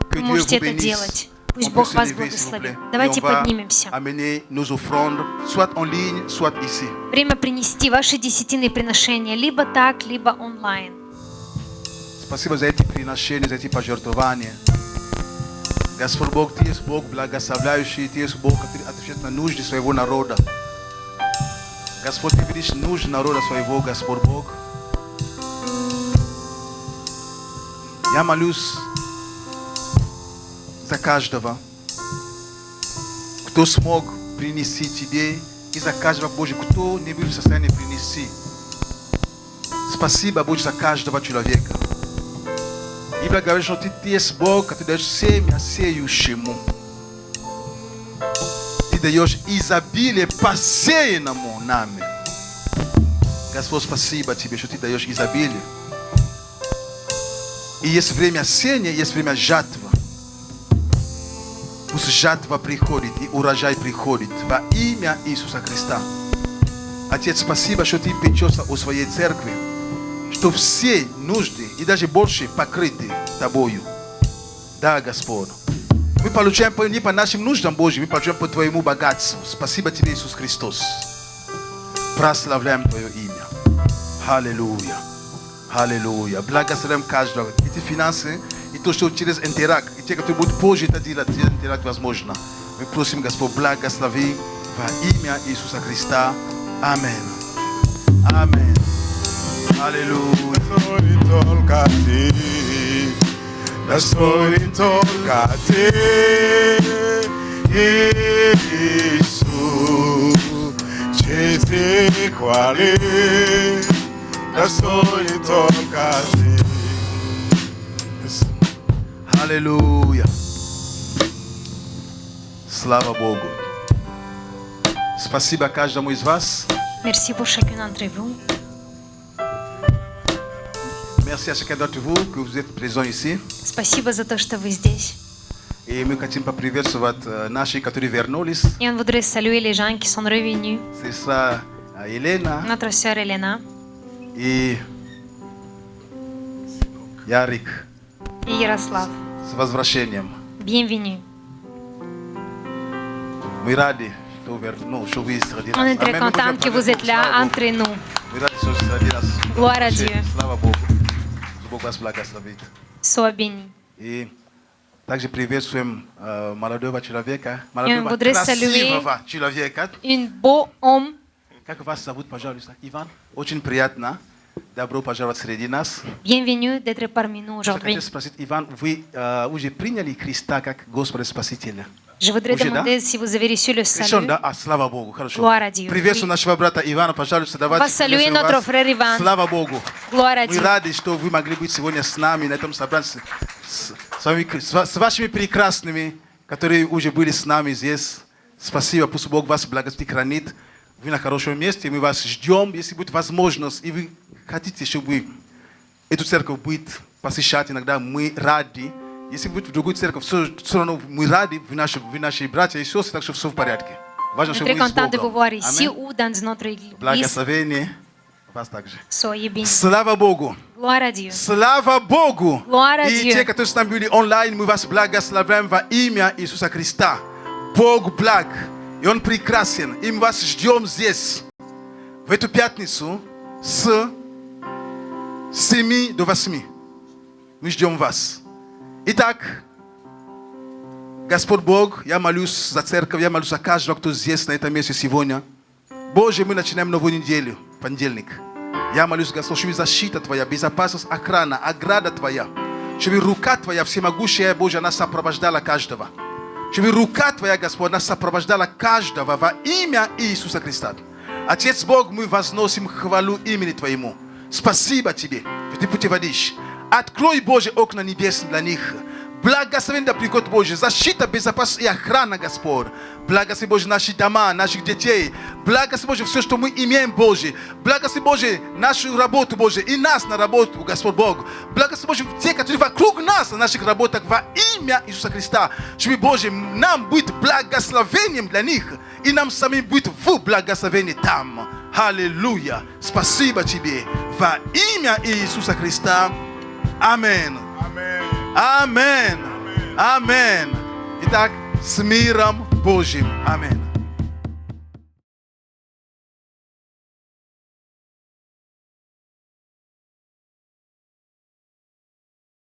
Que Вы Dieu можете vous это bénisse. делать. On Пусть peut Бог se вас lever, s'il vous plaît. благословит. Et Давайте on va поднимемся. amener nos offrandes, soit en ligne, soit ici. Время принести ваши десятины приношения либо так, либо онлайн. Спасибо за эти приношения, за эти пожертвования. Господь Бог, Ты есть Бог благословляющий, Ты есть Бог, который отвечает на нужды своего народа. Господь, Ты видишь нужды народа своего, Господь Бог. Я молюсь за каждого, кто смог принести Тебе, и за каждого, Боже, кто не был в состоянии принести. Спасибо, Боже, за каждого человека. Библия говорит, что Ты есть Бог, который даешь семя сеющему. Ты даешь изобилие посеянному нами. Господь, спасибо Тебе, что Ты даешь изобилие. И есть время сеяния, есть время жатвы. Пусть жатва приходит и урожай приходит во имя Иисуса Христа. Отец, спасибо, что Ты печешься о своей церкви, что все нужды и даже больше покрыты Тобою. Да, Господь. Мы получаем не по нашим нуждам, Божьим, мы получаем по Твоему богатству. Спасибо Тебе, Иисус Христос. Прославляем Твое имя. Аллилуйя. Аллилуйя. Благословляем каждого. Эти финансы, и то, что через интеракт, и те, которые будут позже это делать, через интеракт возможно. Мы просим, Господь, благослови во имя Иисуса Христа. Аминь. Аминь. Аллилуйя. La storia tocca a te, Gesù, Gesù quale, la storia tocca a te. Аллилуйя. Слава Богу. Спасибо каждому из вас. Merci pour chacun d'entre vous. Merci à chacun d'entre vous que vous êtes présents ici. Спасибо за то, что вы здесь. Et мы хотим поприветствовать наших, которые вернулись. Et on voudrait saluer les gens qui sont revenus. Сестра Елена Notre sœur Elena и Ярик. et Yaroslav. С возвращением. Bienvenue. Мы рады, что вы среди нас. On est très Amen. Мы content будем que vous êtes là слава entre nous. Богу. Мы рады, что вы среди нас. Gloire à Dieu. Слава Богу. Бог вас благословит. Sois béni. И также приветствуем молодого человека, И он молодого voudrait красивого человека. Un beau homme. Как вас зовут, пожалуйста? Иван? Очень приятно. Добро пожаловать среди нас. Bienvenue d'être parmi nous aujourd'hui. Хотел спросить, Иван, вы уже приняли Христа как Господа Спасителя? Je voudrais Уже, demander si vous avez reçu le Крещен, salut. да? Слава Богу, хорошо. Gloire à Dieu. Приветствую нашего брата Ивана, пожалуйста, давайте. Va saluer приветствуем notre вас. frère Ivan. Слава Богу. Gloire à Мы Dieu. рады, что вы могли быть сегодня с нами на этом собрании, с вашими прекрасными, которые уже были с нами здесь. Спасибо, пусть Бог вас благословит и хранит. Вы на хорошем месте, мы вас ждем, если будет возможность, и вы хотите, чтобы эту церковь будет посещать иногда, мы рады. Если будет в другую церковь, все равно мы рады, вы наши братья и сестры, так что все в порядке. Важно, On est что très вы с content de vous Богом. voir ici Аминь. ou dans notre église. Благословение вас также. Soyez bénis. Слава Богу! Gloire à Dieu. Слава Богу! Gloire à И Dieu. те, которые с нами были онлайн, мы вас благословляем во имя Иисуса Христа. Бог благ, и Он прекрасен, и мы вас ждем здесь, в эту пятницу, с 7 до 8. Мы ждем вас. Итак, Господь Бог, я молюсь за церковь, я молюсь за каждого, кто здесь, на этом месте сегодня. Боже, мы начинаем новую неделю, понедельник. Я молюсь, Господь, чтобы защита Твоя, безопасность, охрана, ограда Твоя, чтобы рука Твоя, всемогущая, Боже, она сопровождала каждого. Чтобы рука Твоя, Господь, она сопровождала каждого во имя Иисуса Христа. Отец Бог, мы возносим хвалу имени Твоему. Спасибо Тебе, что Ты путеводишь. Открой, Боже, окна небесные для них. Благословен да приход Божий, защита, безопасность и охрана, Господь. Благослови, Боже, наши дома, наших детей. Благослови, Боже, все, что мы имеем, Боже. Благослови, Боже, нашу работу, Боже, и нас на работу, Господь Бог. Благослови, Боже, те, которые вокруг нас на наших работах во имя Иисуса Христа. Чтобы, Боже, нам быть благословением для них, и нам самим быть в благословении там. Аллилуйя. Спасибо Тебе во имя Иисуса Христа. Аминь. Аминь. Аминь. Итак, с миром Божьим. Аминь.